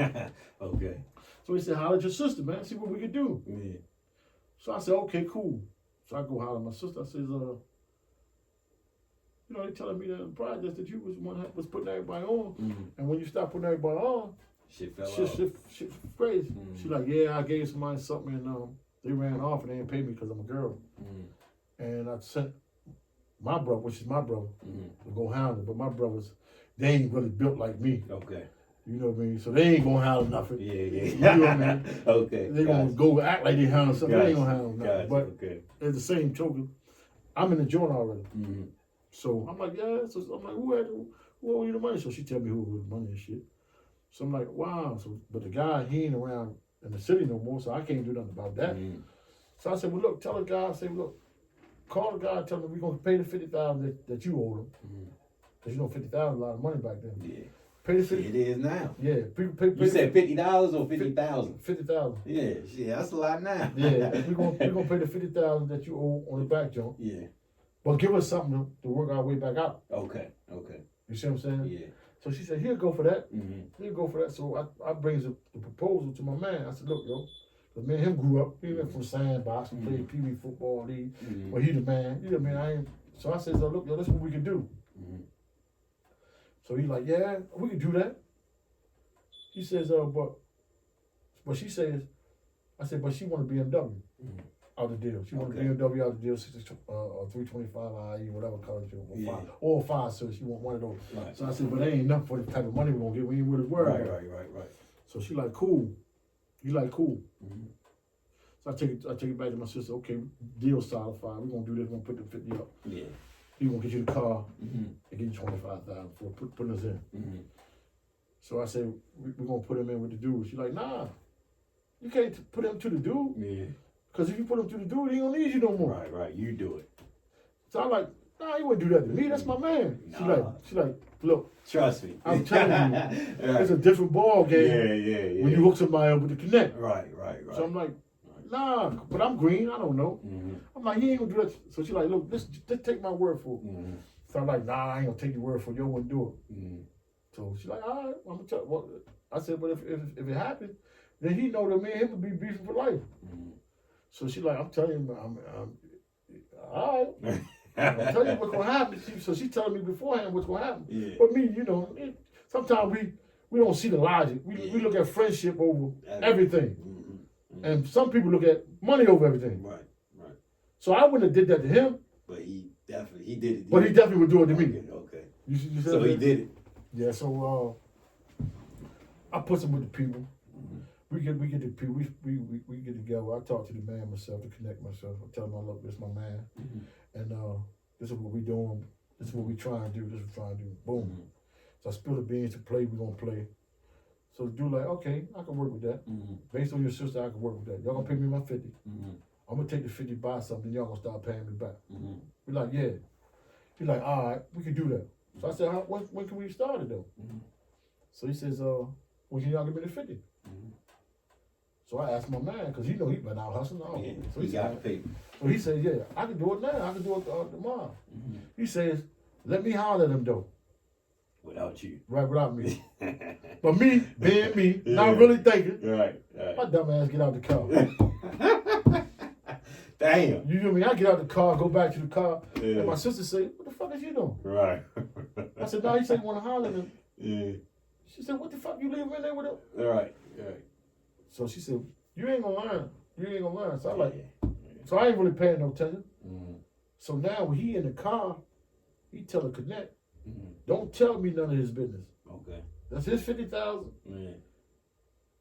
Okay. So he said, holler at your sister, man. See what we can do. Yeah. So I said, okay, cool. So I go holler at my sister. I says, you know, they telling me that the project that you was one that was putting everybody on, and when you stop putting everybody on, shit fell off. Shit crazy. She like, yeah, I gave somebody something and they ran off and they didn't pay me because I'm a girl. And I sent my brother, which is my brother, to go hound it. But my brothers, they ain't really built like me. Okay. You know what I mean? So they ain't gonna hound nothing. Yeah. You know what I mean? Okay. They gonna go act like they hound something. They ain't gonna hound nothing. But okay. at the same token, I'm in the joint already. So I'm like, yeah. So I'm like, who owe you the money? So she tell me who owed the money and shit. So I'm like, wow. So, but the guy, he ain't around in the city no more, so I can't do nothing about that. So I said, well, look, tell the guy, look, call the guy, tell him we're gonna pay the $50,000 that you owe him. Cause you know $50,000 a lot of money back then. Yeah. Pay the 50. It is now. Yeah. Pay You said $50 or 50,000? 50,000. Yeah, shit, that's a lot now. Yeah, we're gonna pay the 50,000 that you owe on the back jump. Yeah. But give us something to work our way back out. Okay. You see what I'm saying? Yeah. So she said, he'll go for that. Mm-hmm. He'll go for that. So I brings the proposal to my man. I said, look, yo, because me and him grew up. He went from sandbox and played Pee Wee football league. Well, he the man. He the man. So I said, so look, yo, this is what we can do. So he's like, yeah, we can do that. He says, but she says, I said, but she want a BMW out the deal. She want a BMW out the deal, 325 IE, whatever color she want, or 5, so she want one of those. Right. So I said, but that ain't enough for the type of money we're gonna get. We ain't really worried about it. Right. So she like, cool. He like, cool. So I take it back to my sister. Okay, deal solidified. We're gonna do this. We're gonna put the 50 up. Yeah. He gonna get you the car and get you 25,000 for putting us in. So I said, we're gonna put him in with the dude. She's like, nah, you can't put him to the dude. Yeah. Because if you put him to the dude, he don't need you no more. Right, you do it. So I'm like, nah, he wouldn't do that to me. That's my man. Nah. She like, look. Trust me. I'm telling you, it's a different ball game. Yeah. When you hook somebody up with the connect. Right. So I'm like, nah, but I'm green. I don't know. I'm like, he ain't gonna do that. So she's like, look, just take my word for it. So I'm like, nah, I ain't gonna take your word for it. You wouldn't do it. So she's like, all right, I'm gonna tell. Well, I said, but if it happened, then he know that me and him would be beefing for life. So she's like, I'm telling you, I'm all right. I'm telling you what's gonna happen. So she's telling me beforehand what's gonna happen. Yeah. But me, sometimes we don't see the logic. We look at friendship over everything. And some people look at money over everything. Right. So I wouldn't have did that to him. But he did it. But he definitely would do it to me. Okay. You so he did it. Yeah. So I put some with the people. We get the people. We get together. I talk to the man myself to connect myself. I tell him, look, this is my man, and this is what we doing. This is what we trying to do. This is what we trying to do. Boom. So I spill the beans to play. We gonna play. So the dude like, okay, I can work with that. Based on your sister, I can work with that. Y'all gonna pay me my 50. I'm gonna take the 50, buy something. Y'all gonna start paying me back. We like, yeah. He's like, all right, we can do that. So I said, when can we start it though? So he says, when can y'all give me the 50? So I asked my man, because he know he been out hustling. Yeah, so he got to pay. So he said, yeah, I can do it now. I can do it tomorrow. He says, let me holler at him though. Without you. Right, without me. But me, being me, not really thinking. Right. My dumb ass get out the car. Damn. You know me? I get out the car, go back to the car, and my sister say, what the fuck is you doing? Right. I said, no, he said you want to holler at him. Yeah. She said, what the fuck you leaving in there with him? Right. So she said, you ain't gonna learn. So I like, so I ain't really paying no attention. So now when he in the car, he tell the connect, don't tell me none of his business. Okay. That's his 50,000.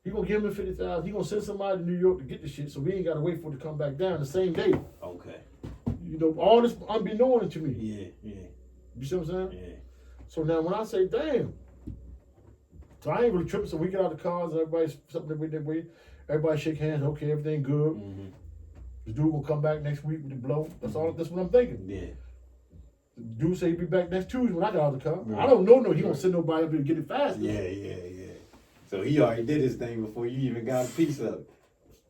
He gonna give him the 50,000. He gonna send somebody to New York to get the shit, so we ain't gotta wait for it to come back down the same day. Okay. All this unbeknown to me. Yeah. You see what I'm saying? Yeah. So now when I say, damn. So I ain't really tripping. So we get out of the cars and everybody's something with their way. Everybody shake hands. Okay, everything good. The dude will come back next week with the blow. That's all. That's what I'm thinking. Yeah. The dude say he'll be back next Tuesday when I get out of the car. Right. I don't know. No, he don't send nobody up here to get it fast. Yeah. So he already did his thing before you even got a piece of it.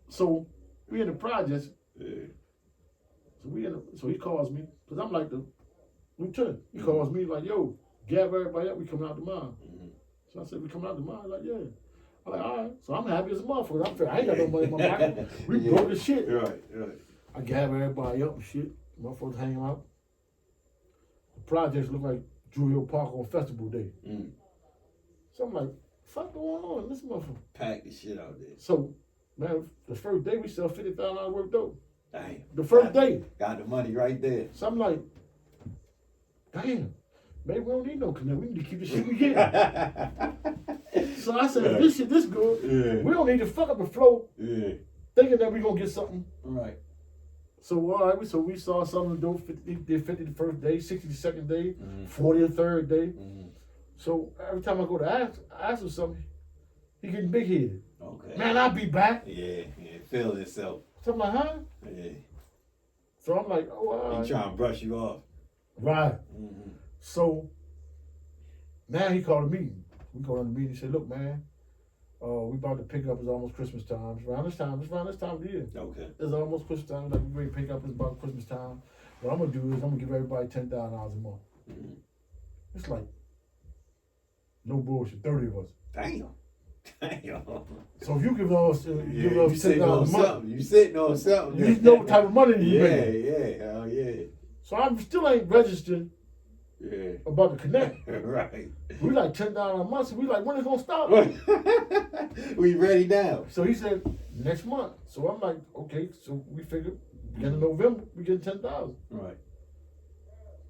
So we in the projects. Yeah. So he calls me because I'm like the lieutenant. He calls me like, yo, gather everybody up. We coming out tomorrow. So I said, we coming out tomorrow? Like, yeah. I'm like, all right. So I'm happy as a motherfucker. I'm fair. I ain't got no money in my pocket. We broke the shit. Right. I gather everybody up and shit. Motherfuckers hanging out. The projects look like Drew Hill Park on festival day. So I'm like, fuck going on? This motherfucker. Pack the shit out there. So, man, the first day we sell $50,000 worth of dope. Damn. The first day. Got the money right there. So I'm like, damn. Maybe we don't need no connect. We need to keep the shit we get. So I said, if this shit this good, we don't need to fuck up the flow thinking that we going to get something. Right. So, all right, so we saw something dope. 50 the first day, 60 the second day, 40 the third day. So every time I go to ask him something, he getting big-headed. Okay. Man, I'll be back. Yeah, feel itself. So I'm like, huh? Yeah. So I'm like, oh, all right. He trying to brush you off. Right. So now he called a meeting. We called on the meeting and said, look, man, we about to pick up. It's almost Christmas time. It's around this time of the year. Okay. It's almost Christmas time. Like, we ready to pick up. It's about Christmas time. What I'm going to do is I'm going to give everybody $10,000 a month. It's like, No bullshit, 30 of us. Damn. So if you give us you sitting $10 on a month, something. You sitting on something. you know what type of money you make. Yeah, hell yeah. So I still ain't registered about the connect. Right. We like $10 a month, so we like, when it's gonna stop? We ready now. So he said, next month. So I'm like, okay, so we figured beginning of November, we get 10,000. Right.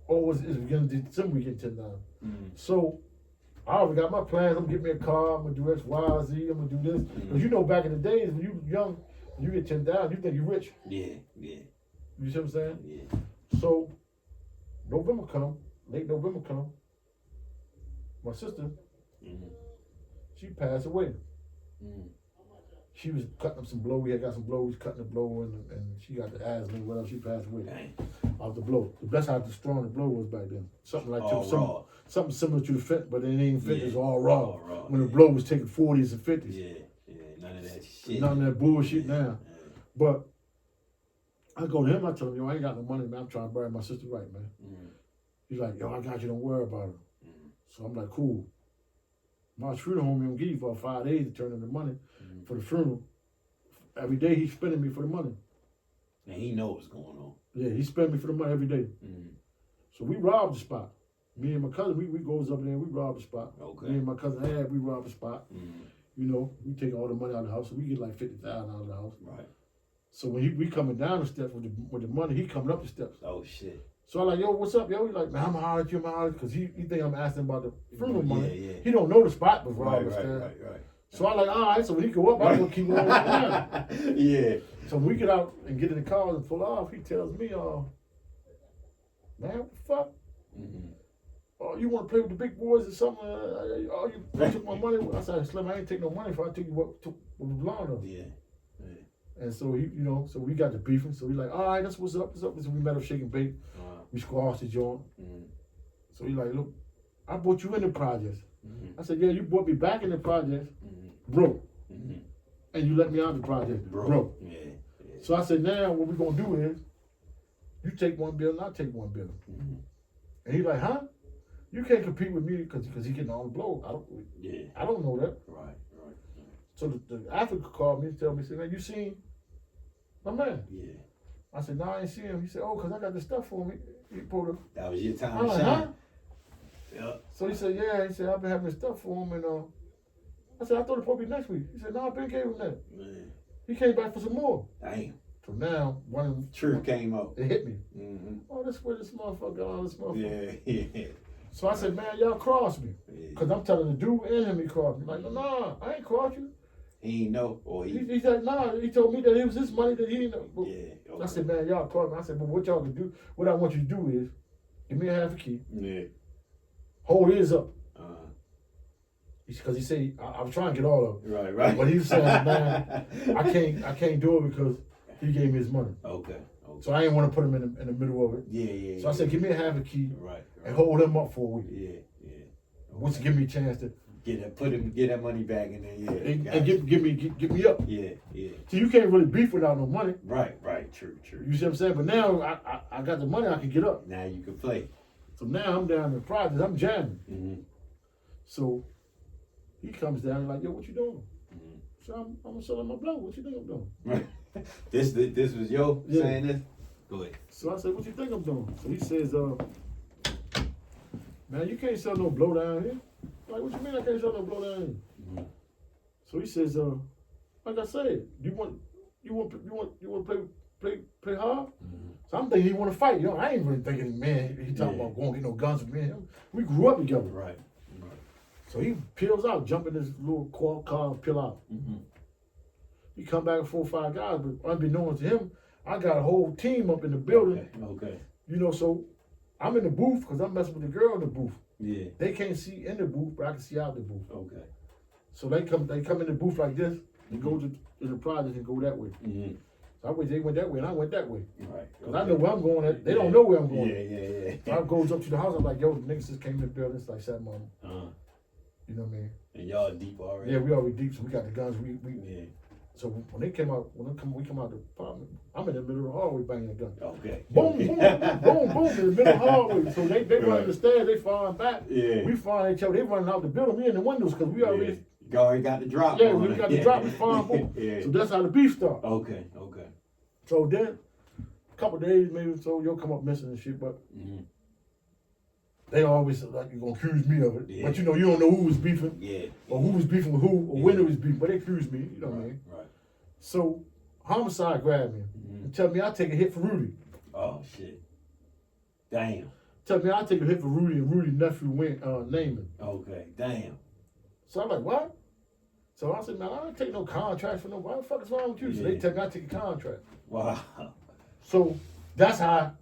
Or is it beginning of December, we get 10,000. Mm-hmm. So I already got my plans. I'm gonna get me a car. I'm gonna do X, Y, Z. I'm gonna do this. Because you know, back in the days when you young, you get 10,000, you think you're rich. Yeah. You see what I'm saying? Yeah. So November come, late November come. My sister, she passed away. She was cutting up some blow. We had got some blows, cutting the blow, and she got the asthma. Whatever. She passed away off the blow. That's how strong the blow was back then. Something like something similar to the fent, but it ain't fent. It's all raw. When the blow was taking 40s and 50s. Yeah. None of that shit. None of that bullshit now. But I go to him. I tell him, yo, I ain't got no money, man. I'm trying to bury my sister right, man. He's like, yo, I got you. Don't worry about it. So I'm like, cool. My funeral home gonna give you for 5 days to turn in the money for the funeral. Every day he's spending me for the money. And he knows what's going on. Yeah, he spent me for the money every day. So we robbed the spot. Me and my cousin, we goes up there and we robbed the spot. Okay. Me and my cousin we robbed the spot. You know, we take all the money out of the house, so we get like 50,000 out of the house. Right. So when we coming down the steps with the money, he coming up the steps. Oh shit. So I'm like, yo, what's up, yo? He's like, man, I'm holler at you, because he think I'm asking about the funeral money. Yeah. He don't know the spot was robbed. Right. So I'm like, all right. So when he go up, I'm gonna keep on down. Yeah. So when we get out and get in the car and pull off, he tells me, man, what the fuck? Oh, you want to play with the big boys or something? Oh, you took my money? I said, Slim, I ain't take no money if I took you what belonged to us. Yeah. And so he, so we got to beefing. So we like, all right, that's what's up. So we met up shaking bait. We squashed the joint. So he like, look, I brought you in the projects. I said, yeah, you brought me back in the projects, broke. And you let me out of the project, broke. Yeah. So I said, now what we gonna do is, you take one bill and I take one bill. And he like, huh? You can't compete with me because he getting all the blow. I don't know that. Right. So the Africa called me and told me, said, man, you seen my man? Yeah. I said, no, I ain't seen him. He said, oh, because I got this stuff for him. He pulled up. That was your time I'm to like, shine. huh? Yeah. So he said, yeah. He said, I've been having this stuff for him. And I said, I thought it was supposed to be next week. He said, no, I been gave him that. Man. He came back for some more. Damn. So now, one of them. Truth came up. It hit me. Oh, that's where this motherfucker got all this motherfucker. Yeah. So I said, man, y'all crossed me. Because I'm telling the dude and him he crossed me. Like, nah, I ain't crossed you. He ain't know. Or he said, nah, he told me that it was his money that he didn't know. But Okay. I said, man, y'all crossed me. I said, but what y'all can do, what I want you to do is, give me a half a key. Yeah. Hold his up. Because he said, I was trying to get all of it. Right. But he was saying, man, I can't do it because he gave me his money. Okay. So I didn't want to put him in the middle of it. Yeah. So I said, give me a half a key. Right. And hold him up for a week. Yeah. Which give me a chance to get that money back in there. Yeah. And get me up. Yeah. So you can't really beef without no money. Right. True. You see what I'm saying? But now I got the money, I can get up. Now you can play. So now I'm down in the project, I'm jamming. So he comes down and like, yo, what you doing? So I'm selling my blow. What you think I'm doing? This was saying this? Go ahead. So I said, what you think I'm doing? So he says, man, you can't sell no blow down here. Like, what you mean I can't sell no blow down here? So he says, like I said, you want to play hard? So I'm thinking he want to fight. I ain't really thinking, man, he talking about going to get no guns with me and him. We grew up together. Right. So he peels out, jump in this little car, peel out. He come back with 4 or 5 guys, but unbeknownst to him, I got a whole team up in the building. Okay. So I'm in the booth because I'm messing with the girl in the booth. Yeah. They can't see in the booth, but I can see out the booth. Okay. So they come in the booth like this, and go to the project and go that way. So they went that way and I went that way. Right. Because I know where I'm going at. They don't know where I'm going. Yeah. So I goes up to the house, I'm like, yo, the niggas just came in the building, it's like 7 of them. You know what I mean? And y'all deep already? Yeah, we already deep, so we got the guns. So when we come out the apartment, I'm in the middle of the hallway banging a gun. Okay. Boom, boom, boom, boom, in the middle of the hallway. So they run the stairs, they falling back. Yeah. We falling each other. They running out the building. We in the windows because we already. You already got the drop. Yeah, on we it. got the drop. We falling boom. Yeah. So that's how the beef start. Okay. So then, a couple days maybe so you'll come up missing and shit, but they always like you gonna accuse me of it. Yeah. But you know you don't know who was beefing. Yeah. Or who was beefing with who, or when it was beefing, but they accused me, you know what I mean? Right. So, homicide grabbed me and tell me I take a hit for Rudy. Oh shit. Damn. Tell me I take a hit for Rudy and Rudy's nephew went naming. Okay. Damn. So I'm like, what? So I said, man, I don't take no contracts for nobody. What the fuck is wrong with you? So they tell me I take a contract. Wow. So that's how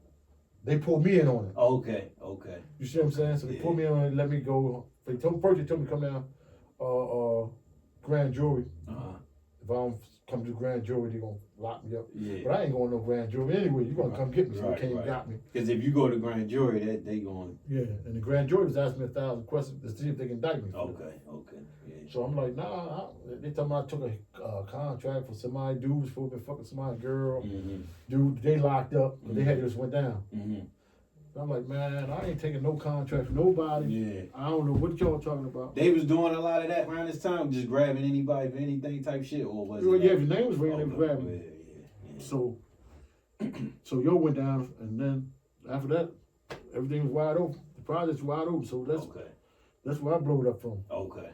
they pulled me in on it. Okay. You see what I'm saying? So they pulled me in on it, let me go. They told me to come down grand jury. If I don't come to grand jury, they're gonna lock me up. Yeah. But I ain't going to no grand jury anyway. You're gonna come get me, so they came and got me. Because if you go to grand jury, they going. Yeah, and the grand jury was asking me 1,000 questions to see if they can indict me. Okay. Yeah. So I'm like, nah. They told me I took a contract for somebody. Dude was supposed to be fucking somebody's girl. Dude, they locked up. They had just went down. I'm like, man, I ain't taking no contract for nobody. Yeah. I don't know what y'all talking about. They was doing a lot of that around this time, just grabbing anybody for anything type shit, or was Well, it? yeah, if your name was ringing, they was grabbing me. Yeah. So yo went down, and then after that, everything was wide open. The project's wide open, so that's where I blew it up from. Okay.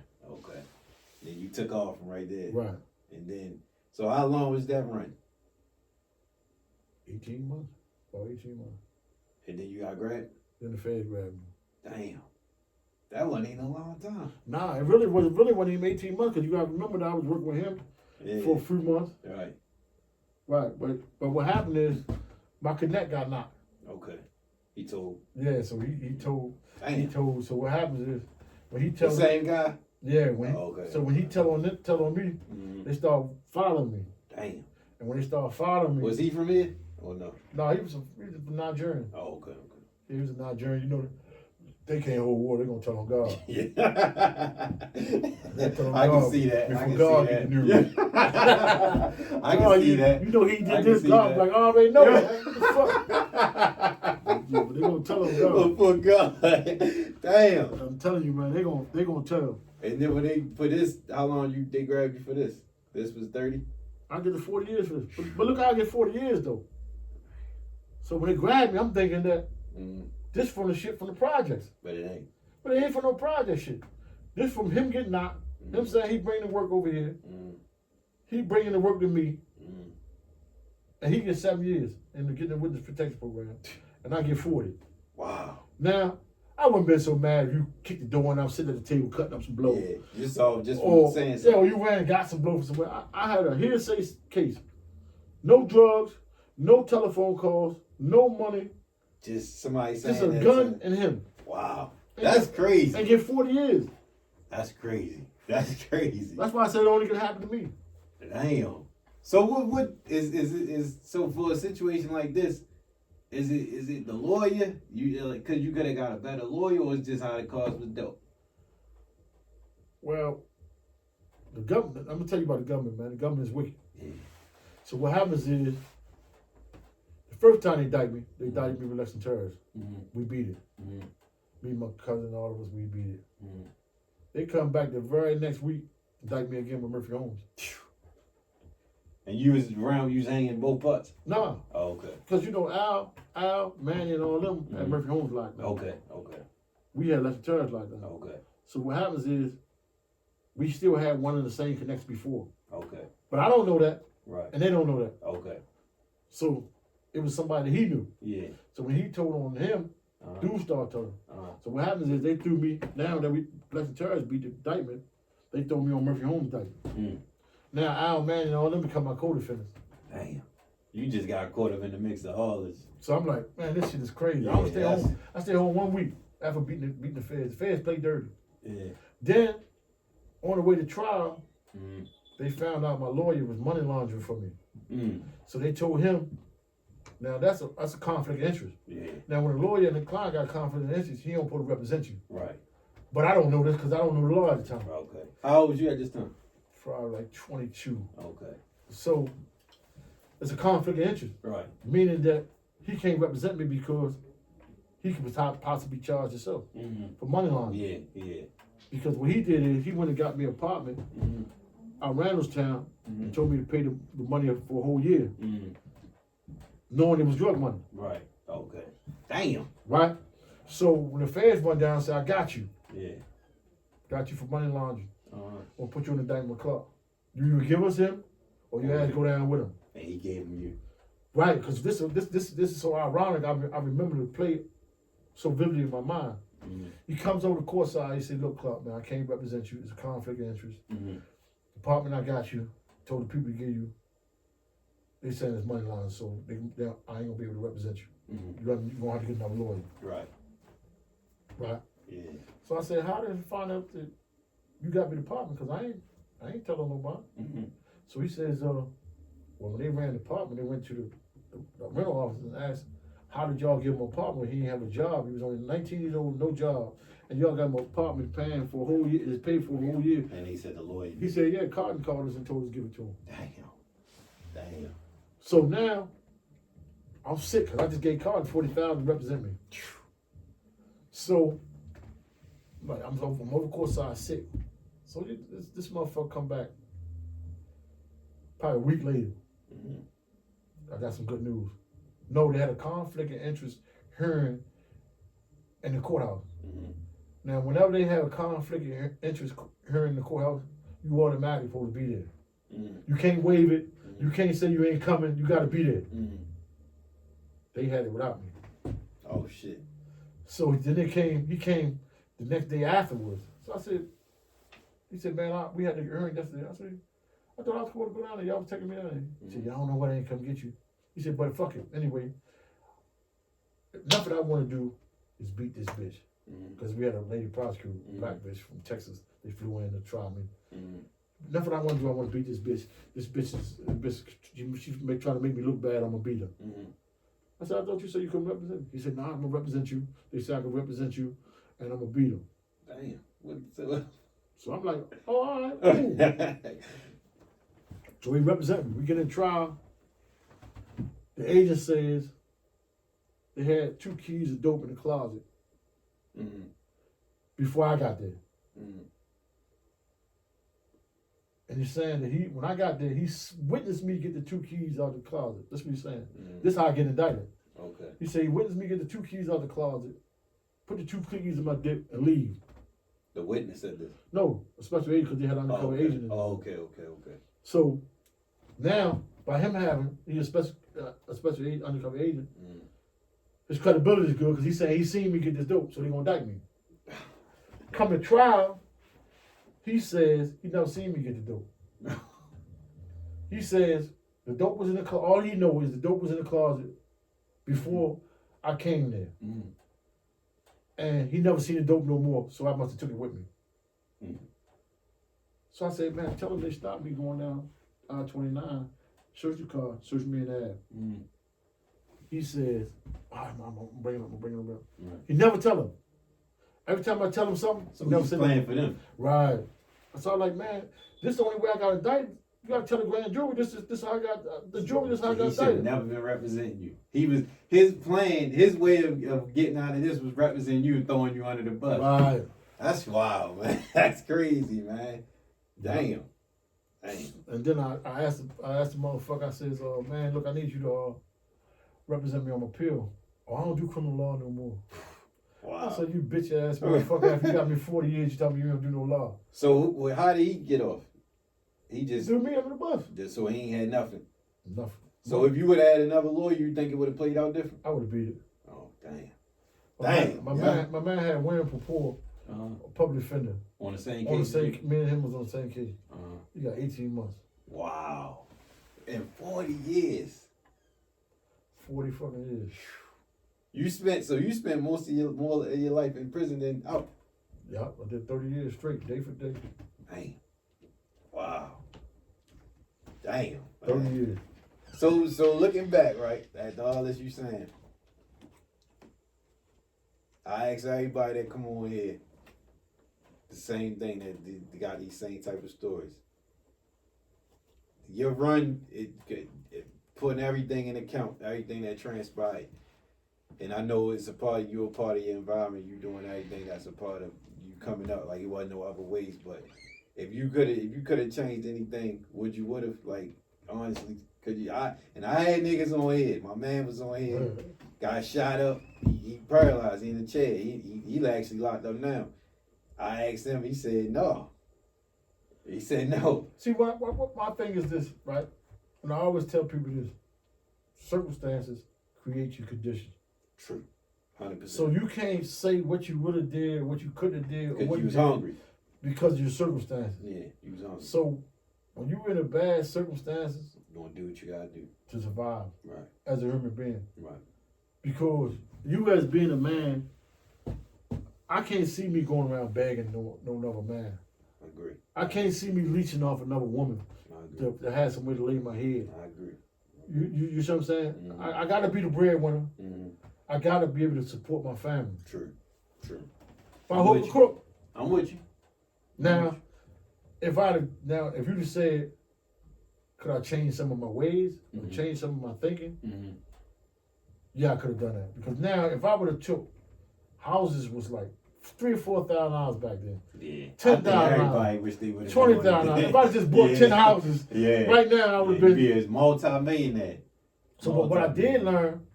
Then you took off from right there. Right. And then, so how long was that run? 18 months. About 18 months. And then you got grabbed? Then the feds grabbed me. Damn. That wasn't even a long time. Nah, it really wasn't even 18 months, because you got to remember that I was working with him for a few months. Right, but what happened is my connect got knocked. Okay. He told. Yeah, so he told. Damn. He told. So what happens is when he tells the same guy. Yeah. So when he tell on me, they start following me. Damn. And when they start following me, was he from here or no? No, he was a Nigerian. Oh, okay. He was a Nigerian. You know, they can't hold war. They're gonna tell on God. Yeah. I can see that. Before God get the news. I can see that. You know he did this. God like, I already know that. What the fuck? Yeah, but they gonna tell him God. Oh, for God. Damn. I'm telling you, man, they gonna tell. And then when they for this, how long they grabbed you for this? This was 30? I get the 40 years for this. But look how I get 40 years though. So when they grab me, I'm thinking that this from the shit from the projects. But it ain't. But it ain't from no project shit. This from him getting knocked. Him saying he bring the work over here. He bringing the work to me. And he gets 7 years in the getting the witness protection program. And I get 40. Wow. Now, I wouldn't been so mad if you kicked the door and I'm sitting at the table cutting up some blow. Yeah, just from saying something. Yeah, or you ran and got some blow from somewhere. I had a hearsay case. No drugs, no telephone calls, no money. Just somebody saying just a gun and him. Wow. That's crazy. And get 40 years. That's crazy. That's crazy. That's why I said it only could happen to me. Damn. So what is so for a situation like this, is it the lawyer? You cause you could have got a better lawyer, or it's just how the cause was dope? Well, the government, I'm gonna tell you about the government, man. The government is wicked. Yeah. So what happens is, the first time they indicted me with less than terrorists. We beat it. Me, my cousin, all of us, we beat it. They come back the very next week, indict me again with Murphy Holmes. And you was around, you was hanging both butts? Nah. Oh, okay. Because you know Al, Manny, and all of them had Murphy Holmes locked down. Okay. We had less than terrorists locked down. Okay. So what happens is, we still had one of the same connects before. Okay. But I don't know that. Right. And they don't know that. Okay. So it was somebody he knew. Yeah. So when he told on him, dude started telling. So what happens is they threw me, now that we Blessed Terrorists beat the indictment, they throw me on Murphy Holmes indictment. Now Al, Manny, and all them become my co-defendants. Damn. You just got caught up in the mix of all this. So I'm like, man, this shit is crazy. Yeah, I stayed home 1 week after beating the feds. The feds played dirty. Yeah. Then, on the way to trial, they found out my lawyer was money laundering for me. So they told him, now that's a conflict of interest. Yeah. Now when the lawyer and the client got conflict of interest, he don't supposed to represent you. Right. But I don't know this because I don't know the law at the time. Okay. How old was you at this time? Probably like 22. Okay. So it's a conflict of interest, Right. meaning that he can't represent me because he could possibly charge himself for money laundering. Yeah. Because what he did is he went and got me an apartment out Randallstown and told me to pay the money for a whole year, knowing it was drug money. Right. Okay. Damn. Right? So when the feds went down and said, I got you. Yeah. Got you for money laundering. Uh-huh. Or put you in the indictment club. You either give us him or you had to go down with him. And he gave him you. Right, because this is so ironic. I remember the play so vividly in my mind. He comes over the courtside. He said, "Look, Clark, man, I can't represent you. It's a conflict of interest. The apartment I got you, told the people to give you. They saying it's money laundering, so I ain't gonna be able to represent you. You're gonna have to get another lawyer." Right. Yeah. So I said, "How did you find out that you got me the apartment? Because I ain't telling nobody." So he says, "Well, when they ran the apartment, they went to the rental office and asked, how did y'all give him an apartment when he didn't have a job? He was only 19 years old, no job. And y'all got him an apartment paying for a whole year, it's paid for a whole year." And he said the lawyer. He said, "Yeah, Cotton called us and told us to give it to him." Damn. So now, I'm sick because I just gave Cotton $40,000 to represent me. So, like, I'm over courtside sick. So this motherfucker come back probably a week later. I got some good news. No, they had a conflict of interest hearing in the courthouse. Now, whenever they have a conflict of interest hearing in the courthouse, you automatically supposed to be there. You can't waive it. You can't say you ain't coming. You got to be there. They had it without me. Oh shit. So then he came the next day afterwards. So I said, he said, "Man, we had the hearing yesterday." I said, "I thought I was supposed to go down there. Y'all was taking me down there." He said, "Yeah, I don't know why they ain't come get you." He said, "But fuck it. Anyway, nothing I want to do is beat this bitch." Because we had a lady prosecutor, black bitch from Texas. They flew in to try me. Nothing I want to do, I want to beat this bitch. This bitch, she's trying to make me look bad. I'm going to beat her. I said, "I thought you said you couldn't represent me." He said, "Nah, I'm going to represent you. They said I can represent you, and I'm going to beat him." Damn. So I'm like, "Oh, all right, cool." So he represent me. We get in trial. The agent says they had 2 keys of dope in the closet before I got there. And he's saying that when I got there, he witnessed me get the 2 keys out of the closet. That's what he's saying. This is how I get indicted. Okay. He said he witnessed me get the 2 keys out of the closet, put the 2 keys in my dick, and leave. The witness said this? No, a special agent, because they had an undercover agent in there. Okay. So now, by him having, he's a special agent, undercover agent, his credibility is good because he's saying he's seen me get this dope, so they're going to indict me. Come to trial, he says he never seen me get the dope. He says the dope was in the closet. All he knows is the dope was in the closet before I came there. And he never seen the dope no more, so I must have took it with me. So I said, "Man, tell them they stopped me going down I-29, search the car, search me in the ass." He says, "All right, I'm gonna bring him up. Right. He never tell him. Every time I tell him something, So he never he's said playing nothing. for them. Right. So I'm like, "Man, this is the only way I got indicted. You gotta tell the grand jury this how I got the jury. This how I got He should have indicted." never been representing you. He was his plan. His way of getting out of this was representing you and throwing you under the bus. Right. That's wild, man. That's crazy, man. Damn. And then I asked the motherfucker. I says, "Man, look, I need you to represent me on appeal. Oh, I don't do criminal law no more." Wow. I said, "You bitch ass motherfucker! If you got me 40 years, you tell me you don't do no law." So how did he get off? He just threw me under the bus. So he ain't had nothing. Nothing. So if you would have had another lawyer, you think it would have played out different? I would have beat it. Oh damn. My man had William Papore, a public defender. On the same On the case? same, me and him was on the same case. He got 18 months. Wow. In 40 years. 40 fucking years. You spent more of your life in prison than out. Yeah, I did 30 years straight, day for day. Damn. Wow. Damn. 30 years. So looking back, right, after all this you saying, I ask everybody that come on here the same thing, that they got these same type of stories. your run, it putting everything in account, everything that transpired. And I know it's a part of you, a part of your environment. You doing everything that's a part of you coming up. Like it wasn't no other ways. But if you could have changed anything, would have like honestly? Could you? I had niggas on head. My man was on head. Got shot up. He paralyzed. He in the chair. He actually locked up now. I asked him. He said no. He said no. See, what my thing is this, right? And I always tell people this: circumstances create your conditions. True, 100%. So you can't say what you would have did, what you could have did, or what you was hungry because of your circumstances. Yeah, you was hungry. So when you're in a bad circumstances, you're gonna do what you gotta do to survive, right? As a human being, right? Because you, as being a man, I can't see me going around begging no another man. I agree. I can't see me leeching off another woman to have somewhere to lay my head. I agree. You see what I'm saying? Mm-hmm. I gotta be the breadwinner. Mm-hmm. I gotta be able to support my family. True. If I hold the crook. I'm with you. Now, if you just said, could I change some of my ways? Mm-hmm. Change some of my thinking? Mm-hmm. Yeah, I could have done that. Because now, if I would have took, houses was like $3,000 or $4,000 back then. Yeah. $10,000. Everybody wish they would have $20,000. If I just bought 10 houses, right now I would have been a multi-millionaire. So, but what I did learn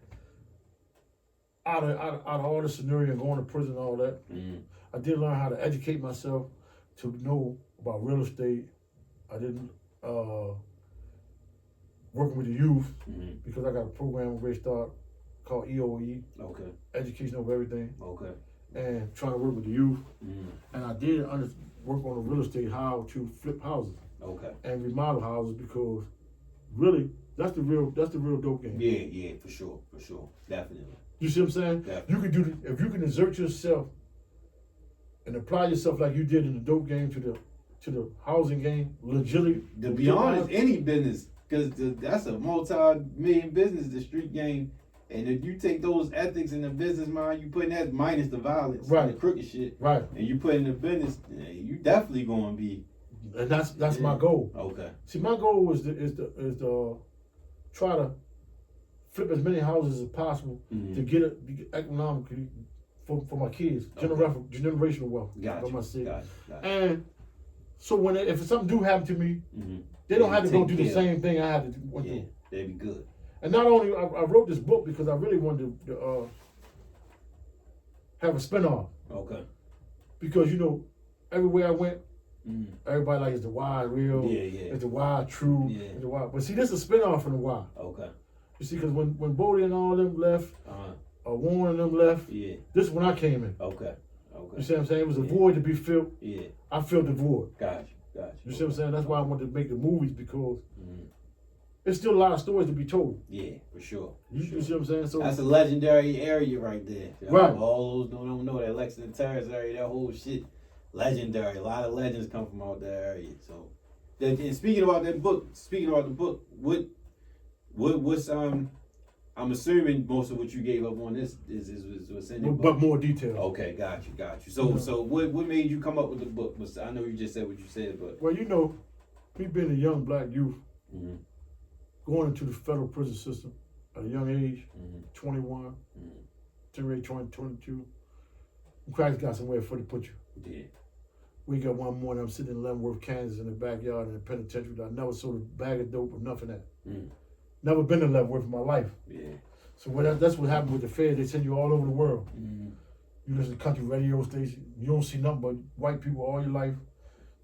out of all the scenario and going to prison and all that, I did learn how to educate myself to know about real estate. I didn't working with the youth because I got a program where they start called EOE. Okay. Education over everything. Okay. And trying to work with the youth. And I did work on the real estate, how to flip houses. Okay. And remodel houses because really that's the real dope game. Yeah, for sure, definitely. You see what I'm saying? Definitely. You can if you can exert yourself and apply yourself like you did in the dope game to the housing game, legitimately. To be honest, any business, because that's a multi-million business, the street game. And if you take those ethics in the business mind, you put in that minus the violence, and the crooked shit, and you put in the business, you definitely gonna be. And that's my goal. Okay. See, my goal is to try to flip as many houses as possible to get it economically for my kids, generational wealth. Gotcha. And so if something do happen to me, they don't have to go through the same thing I had to go through. Yeah, they'd be good. And not only I wrote this book because I really wanted to have a spinoff. Okay. Because everywhere I went, everybody like, is the why real? Yeah. Is the why true? Yeah. Is the why? But see, this is a spinoff from the why. Okay. You see, because when Bodie and all them left, Warren and them left, this is when I came in. Okay. You see what I'm saying? It was a void to be filled. Yeah. I filled the void. Gotcha. You see what I'm saying? That's why I wanted to make the movies because there's still a lot of stories to be told. Yeah, for sure. You see what I'm saying? So that's a legendary area right there. Right. All those don't know that Lexington Terrace area, that whole shit, legendary. A lot of legends come from out that area. So, and speaking about the book, what's I'm assuming most of what you gave up on this is what's in the book. But more detail. Okay, got you. So what made you come up with the book? I know you just said what you said, but well, me being a young black youth. Going into the federal prison system at a young age, 21, 22. Christ got somewhere for to put you. Yeah. We got one morning, I'm sitting in Leavenworth, Kansas in the backyard in the penitentiary. I never sold a bag of dope or nothing that. Never been to Leavenworth in my life. Yeah. So that's what happened with the Fed. They send you all over the world. You listen to country radio station, you don't see nothing but white people all your life.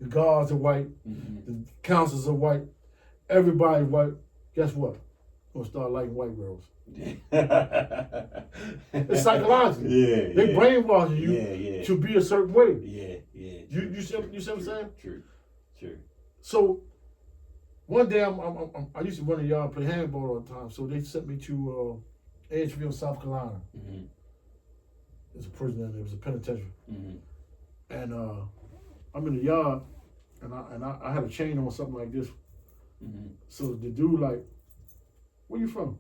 The guards are white, the counselors are white, everybody's white. Guess what? Gonna start liking white girls. It's psychological. Yeah. They brainwash you to be a certain way. Yeah. You see what I'm saying? True. So one day I used to run a yard, play handball all the time. So they sent me to Edgefield, South Carolina. It's a prison and it was a penitentiary. And I'm in the yard and I had a chain on something like this. So the dude like, where you from?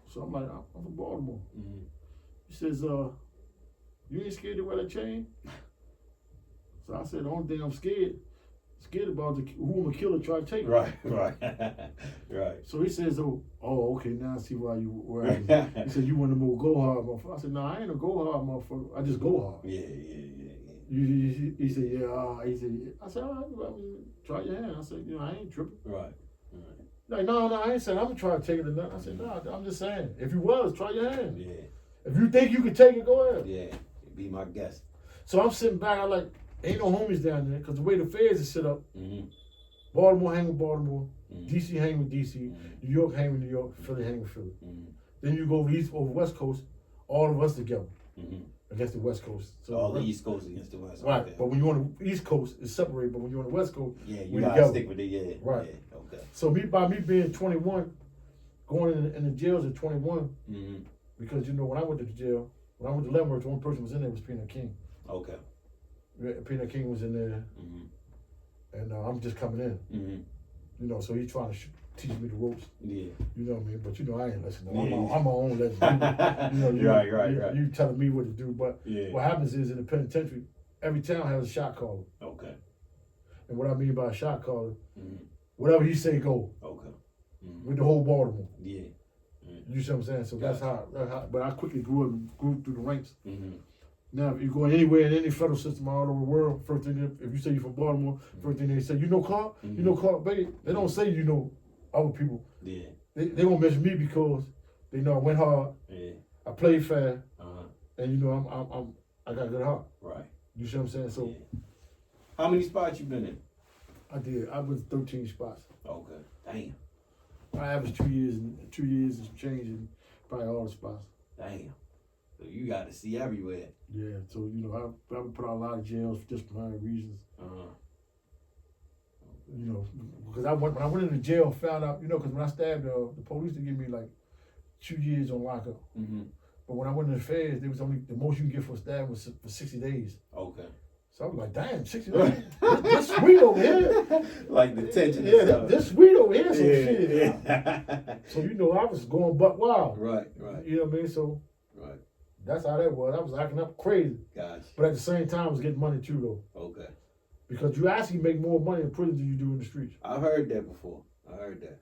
So I'm like, I'm from Baltimore. He says, you ain't scared to wear that chain? So I said, the only thing I'm scared scared about who I'm a killer try to take it. Right. Right. So he says, oh, okay, now I see why you were. He said, you want to more go hard, motherfucker. I said, no, I ain't a go hard, motherfucker. I just go hard. Yeah. He said, yeah. He said, I said, all right, I mean, try your hand. I said, I ain't tripping. Right. Like, no, I ain't saying I'm gonna try to take it or nothing. I said, no, I'm just saying, if you was, try your hand. Yeah. If you think you can take it, go ahead. Yeah. Be my guest. So I'm sitting back, I'm like, ain't no homies down there, because the way the feds is set up, Mm-hmm. Baltimore hang with Baltimore, Mm-hmm. DC hang with DC, Mm-hmm. New York hang with New York, Philly hang with Philly. Mm-hmm. Then you go over West Coast, all of us together Mm-hmm. against the West Coast. So All the East Coast against the West. right, Okay. but when you're on the East Coast, it's separated. But when you're on the West Coast, Yeah, you we're gotta together. stick with it. Yeah. Right. Yeah. Okay. So by me being 21, going in the jails at 21, Mm-hmm. because when I went to the jail, when I went to Leavenworth, the only person was in there was Peanut King. Okay. Peanut King was in there, Mm-hmm. and I'm just coming in. Mm-hmm. So he's trying to teach me the ropes. Yeah. You know what I mean? But I ain't listening. Yeah. I'm my own lesbian. Right. You telling me what to do, but Yeah. what happens is in the penitentiary, every town has a shot caller. Okay. And what I mean by a shot caller, Mm-hmm. whatever he say, go. Okay. Mm-hmm. With the whole Baltimore. Yeah. You see what I'm saying? So that's how. But I quickly grew through the ranks. Mm-hmm. Now, if you go anywhere in any federal system all over the world, first thing, if you say you're from Baltimore, first thing they say, Clark? Mm-hmm. You know Clark Bay? They don't say other people. Yeah. They won't mention me because they know I went hard, Yeah. I played fair, Uh-huh. and I got a good heart. Right. You see what I'm saying? So Yeah. How many spots you been in? I did. I was 13 spots. Okay. Damn. I averaged 2 years and change in probably all the spots. Damn. So you got to see everywhere. Yeah. So I put out a lot of jails for disciplinary reasons. Uh-huh. Because when I went into jail, found out, because when I stabbed the police, they give me like 2 years on lockup. Mm-hmm. But when I went in the feds, there was only the most you can get for a stab was for 60 days. Okay. So I was like, damn, 60 days? This sweet over here. Like the tension. Yeah, this sweet over here. So shit. Yeah. So I was going buck wild. Right. You know what I mean? So Right. that's how that was. I was acting up crazy. Gotcha. But at the same time, I was getting money too, though. Okay. Because you actually make more money in prison than you do in the streets. I've heard that before. I heard that.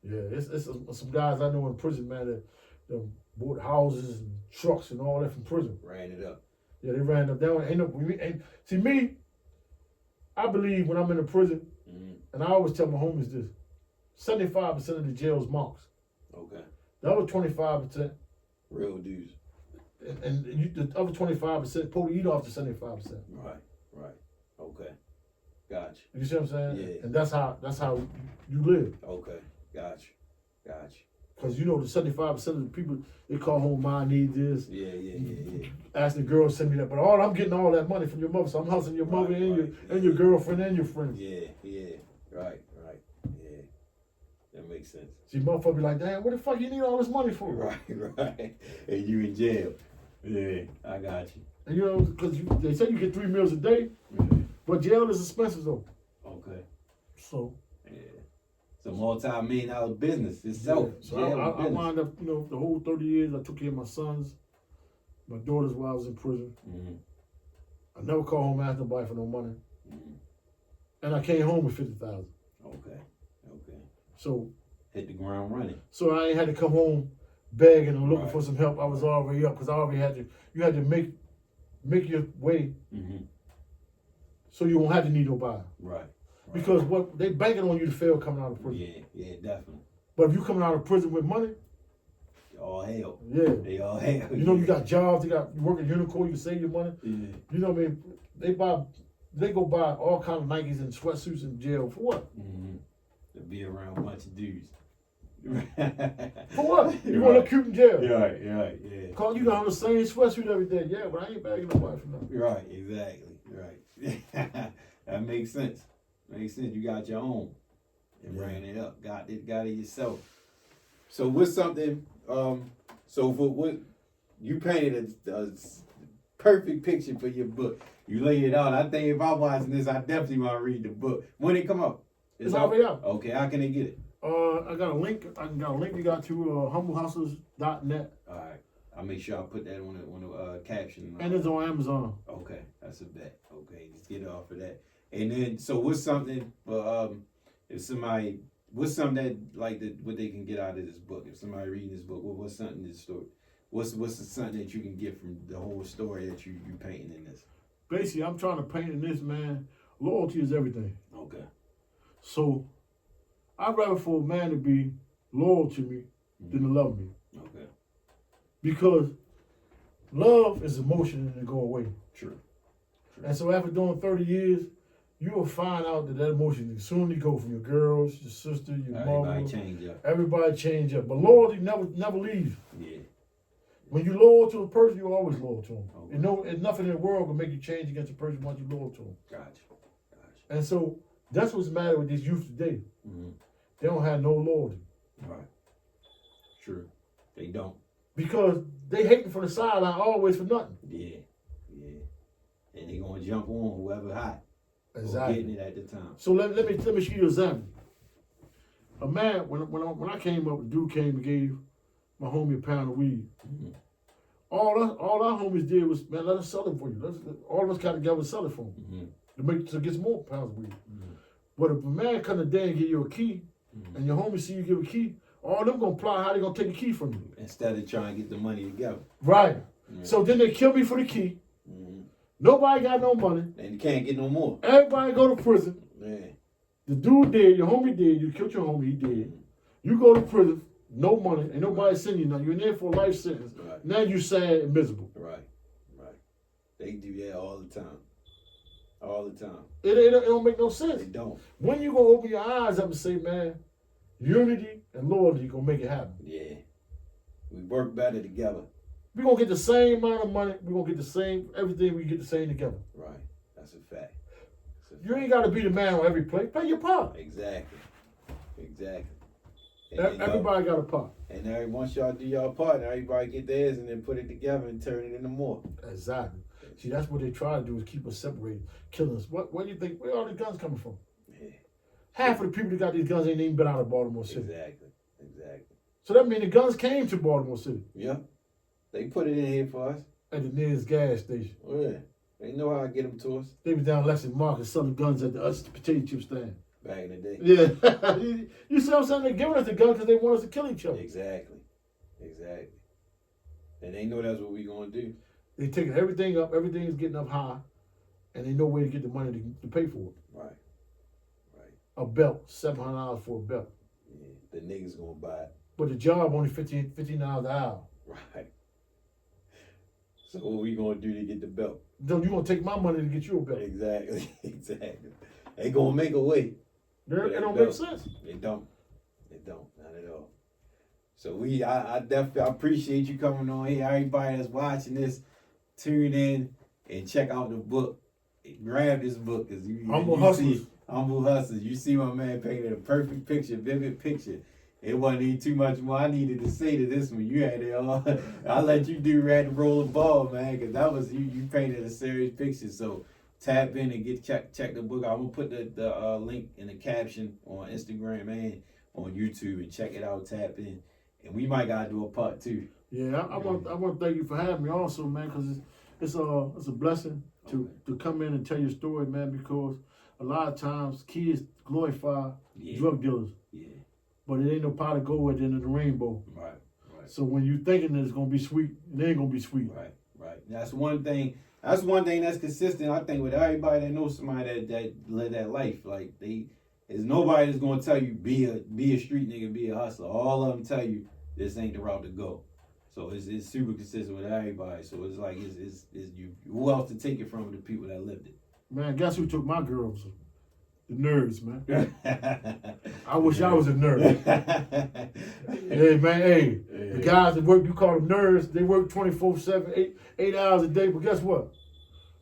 Yeah, it's some guys I know in prison, man, that bought houses and trucks and all that from prison. Ran it up. Yeah, they ran up. See me, I believe when I'm in a prison, Mm-hmm. and I always tell my homies this, 75% of the jail is monks. Okay. The other 25%, Real dudes. the other 25% pull you off to 75%. Right. Okay. Gotcha. You see what I'm saying? Yeah. And that's how you live. Okay. Gotcha. Because the 75% of the people, they call home, I need this. Yeah. Ask the girl send me that. But I'm getting all that money from your mother. So I'm hustling your mother and your girlfriend and your friends. Yeah. Right. Yeah. That makes sense. See, motherfucker be like, damn, what the fuck you need all this money for? Right. And you in jail. Yeah, I got you. And because they say you get 3 meals a day, but jail is expensive though. Okay. So. Yeah. It's a multi-million-dollar business itself. Yeah. So I wound up, the whole 30 years, I took care of my sons, my daughters while I was in prison. Mm-hmm. I never called home and asked nobody for no money. Mm-hmm. And I came home with 50,000. Okay. So hit the ground running. So I ain't had to come home begging and looking Right. for some help. I was already up because I already you had to make your way Mm-hmm. so you won't have to need nobody. Right. Because what they banking on you to fail coming out of prison. Yeah, definitely. But if you coming out of prison with money, All hell. yeah. They all hell. You got jobs, you work at Unicorn, you save your money. Yeah. You know what I mean? They go buy all kind of Nikes and sweatsuits in jail for what? Mm-hmm. To be around a bunch of dudes. For what? You want to look cute in jail? Yeah. Cause you got on the same sweatsuit every day. Yeah, but I ain't bagging nobody for nothing. Right, exactly. Right. That makes sense. You got your own and ran it up. Got it yourself. So what's something? So for what you painted a perfect picture for your book. You laid it out. I think if I'm watching this, I definitely want to read the book. When it come out? It's already out. Okay, how can they get it? I got a link. You got to humblehustlers.net. All right, I'll make sure I put that on the caption. And it's on Amazon. Okay, that's a bet. Okay, just get it off of that. And then, so what's something if somebody, what's something that like what they can get out of this book? If somebody reading this book, what's something this story? What's something that you can get from the whole story that you painting in this? Basically, I'm trying to paint in this, man. Loyalty is everything. Okay. So I'd rather for a man to be loyal to me than to love me. Okay. Because love is emotion and it go away. True. And so after doing 30 years, you will find out that emotion will soon go from your girls, your sister, your mother. Everybody change up. Everybody change up. But loyalty never leaves. Yeah. When you're loyal to a person, you're always loyal to them. Okay. And nothing in the world will make you change against a person once you're loyal to them. Gotcha. And so that's what's the matter with these youth today. Mm-hmm. They don't have no loyalty. Right. True. They don't. Because they hating from the sideline always for nothing. Yeah. Yeah. And they gonna jump on whoever hot. Exactly. Getting it at the time. So let me show you an example. A man, when I came up, a dude came and gave my homie a pound of weed. Mm-hmm. All our homies did was, man, let us sell it for you. All of us got together and sell it for him to get some more pounds of weed. Mm-hmm. But if a man come today and give you a key, and your homies see you give a key, all them gonna plot how they gonna take the key from you. Instead of trying to get the money together. Right. Yeah. So then they kill me for the key. Mm-hmm. Nobody got no money. And you can't get no more. Everybody go to prison. Man. The dude did, your homie did, you killed your homie, he did. You go to prison, no money, ain't nobody sending you nothing. You're in there for a life sentence. Right. Now you sad and miserable. Right. They do that all the time. All the time. It don't make no sense. They don't. When you gonna open your eyes up and say, man, unity and loyalty gonna make it happen. Yeah. We work better together. We're gonna get the same amount of money, we're gonna get the same, everything we get the same together. Right. That's a fact. You ain't gotta be the man on every play. Play your part. Exactly. Everybody got a part. And then once y'all do y'all part, everybody get theirs and then put it together and turn it into more. Exactly. See, that's what they try to do is keep us separated, killing us. What do you think? Where are the guns coming from? Yeah. Half of the people that got these guns ain't even been out of Baltimore City. Exactly. So that means the guns came to Baltimore City. Yeah. They put it in here for us. At the nearest gas station. Oh, yeah. They know how to get them to us. They was down Lexington Market selling guns at the potato chip stand. Back in the day. Yeah. You see what I'm saying? They're giving us the gun because they want us to kill each other. Exactly. And they know that's what we gonna do. They taking everything up, everything is getting up high, and they know where to get the money to pay for it. Right. A belt, $700 for a belt. Yeah. The niggas gonna buy it. But the job only $15 an hour. Right. So what we gonna do to get the belt? Then you gonna take my money to get you a belt. Exactly. They gonna make a way. It don't make sense. They don't. Not at all. So I definitely appreciate you coming on here. Everybody that's watching this, tune in and check out the book. Grab this book because Humble Hustlaz. Humble Hustlaz. You see my man painted a perfect picture, vivid picture. It wasn't even too much more I needed to say to this one. You had it all. I let you do rat and roll the ball, man, because that was you painted a serious picture. So tap in and check the book out. I'm gonna put the link in the caption on Instagram and on YouTube and check it out. Tap in, and we might gotta do a part 2. Yeah, I want to thank you for having me also, man, because it's a blessing to come in and tell your story, man, because a lot of times kids glorify drug dealers. Yeah. But it ain't no pot of gold at the end of the rainbow. Right. So when you thinking that it's gonna be sweet, it ain't gonna be sweet. Right. That's one thing that's consistent. I think with everybody that knows somebody that live that life, like there's nobody that's gonna tell you be a street nigga, be a hustler. All of them tell you this ain't the route to go. So it's super consistent with everybody. So it's like it's you. Who else to take it from? The people that lived it. Man, guess who took my girls? The nerds, man. I wish I was a nerd. Hey, man, the guys that work, you call them nerds, they work 24/7, 8 hours a day, but guess what?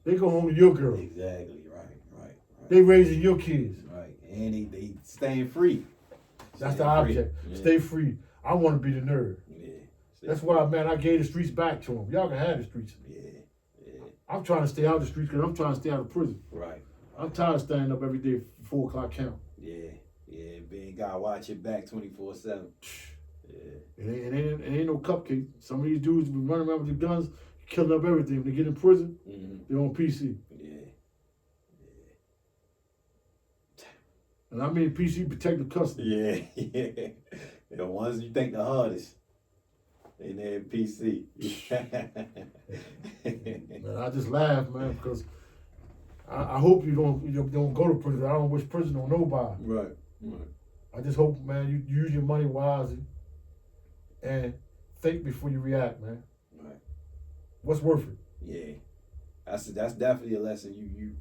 They go home to your girl. Exactly, right. They raising your kids. Right, and they staying free. That's the object. Yeah. Stay free. I want to be the nerd. Yeah. That's why, man, I gave the streets back to them. Y'all can have the streets. Yeah. I'm trying to stay out of the streets because I'm trying to stay out of prison. Right. I'm tired of standing up every day for 4 o'clock count. Yeah, being gotta watch your back 24/7. Yeah. It ain't no cupcake. Some of these dudes be running around with the guns, killing up everything. When they get in prison, they're on PC. Yeah. And I mean PC protective custody. Yeah. The ones you think the hardest. In there PC. Man, I just laugh, man, because I hope you don't go to prison. I don't wish prison on nobody. Right. I just hope, man, you use your money wisely and think before you react, man. Right. What's worth it? Yeah. That's definitely a lesson. You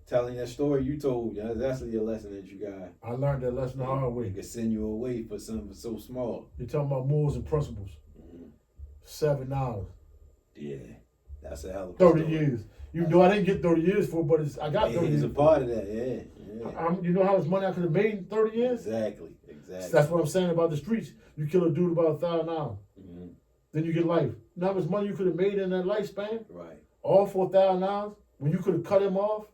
telling that story you told, that's definitely a lesson that you got. I learned that lesson the hard way. It could send you away for something so small. You're talking about morals and principles. $7. Yeah. That's a hell of a 30 story. years. You know I didn't get 30 years for it, but I got 30 It's years. a part of that, yeah. You know how much money I could have made in 30 years? Exactly. That's what I'm saying about the streets. You kill a dude about $1,000. Mm-hmm. Then you get life. You know how much money you could have made in that lifespan? Right. All for $1,000 when you could have cut him off?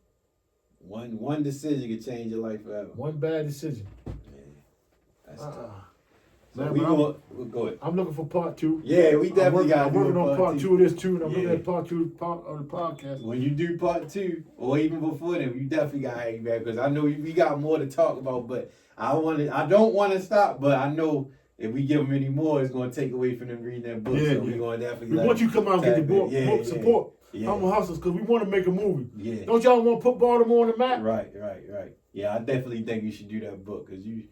One decision could change your life forever. One bad decision. Yeah. That's tough. So Man, we'll go ahead. I'm looking for part 2. Yeah, we definitely got to I'm do working on part 2 of this too, and I'm looking at part 2 of the podcast. When you do part 2, or even before then, you definitely got to have you back because I know we got more to talk about. But I don't want to stop, but I know if we give them any more, it's going to take away from them reading that book. So we're going to definitely. We want you to come out and get the book support. Yeah. I'm a Hustlaz because we want to make a movie. Yeah. Don't y'all want to put Baltimore on the map? Right. Yeah, I definitely think you should do that book because you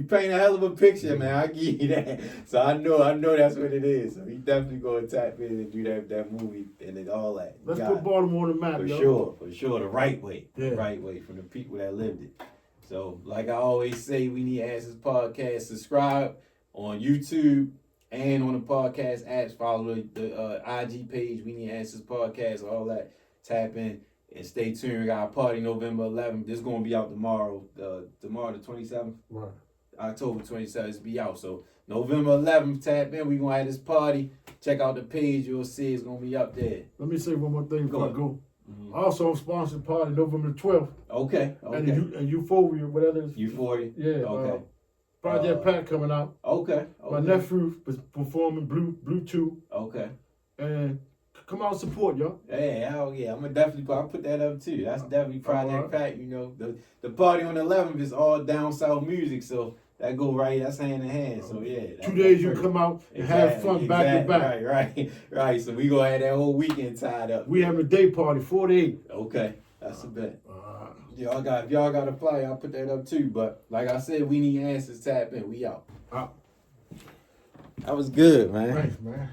paint a hell of a picture, man. I give you that. So I know that's what it is. So we definitely going to tap in and do that movie and all that. Let's put Baltimore on the map, for sure, the right way. Yeah. The right way from the people that lived it. So, like I always say, We Need Answers Podcast. Subscribe on YouTube and on the podcast apps. Follow the IG page, We Need Answers Podcast, all that. Tap in and stay tuned. We got a party November 11th. This is going to be out tomorrow. Tomorrow, the 27th. Right. October 27th, it's be out. So, November 11th, tap in. We're going to have this party. Check out the page. You'll see it's going to be up there. Let me say one more thing before I go. Mm-hmm. Also, I'm sponsoring party November 12th. Okay. And Euphoria, whatever it is. Euphoria? Yeah. Okay. Project Pat coming out. Okay. My nephew was performing Blue 2. Okay. And come out and support, y'all. Hey, hell yeah. I'm going to definitely I'll put that up too. That's definitely Project Pat. You know, the party on the 11th is all down south music. So that go right, that's hand in hand. So yeah. 2 days you come out and have fun back to back. Right. So we gonna have that whole weekend tied up. We having a day party, 4 to 8. Okay, that's a bet. If y'all got a flyer, I'll put that up too. But like I said, We Need Answers. Tap in. We out. That was good, man. Thanks, man.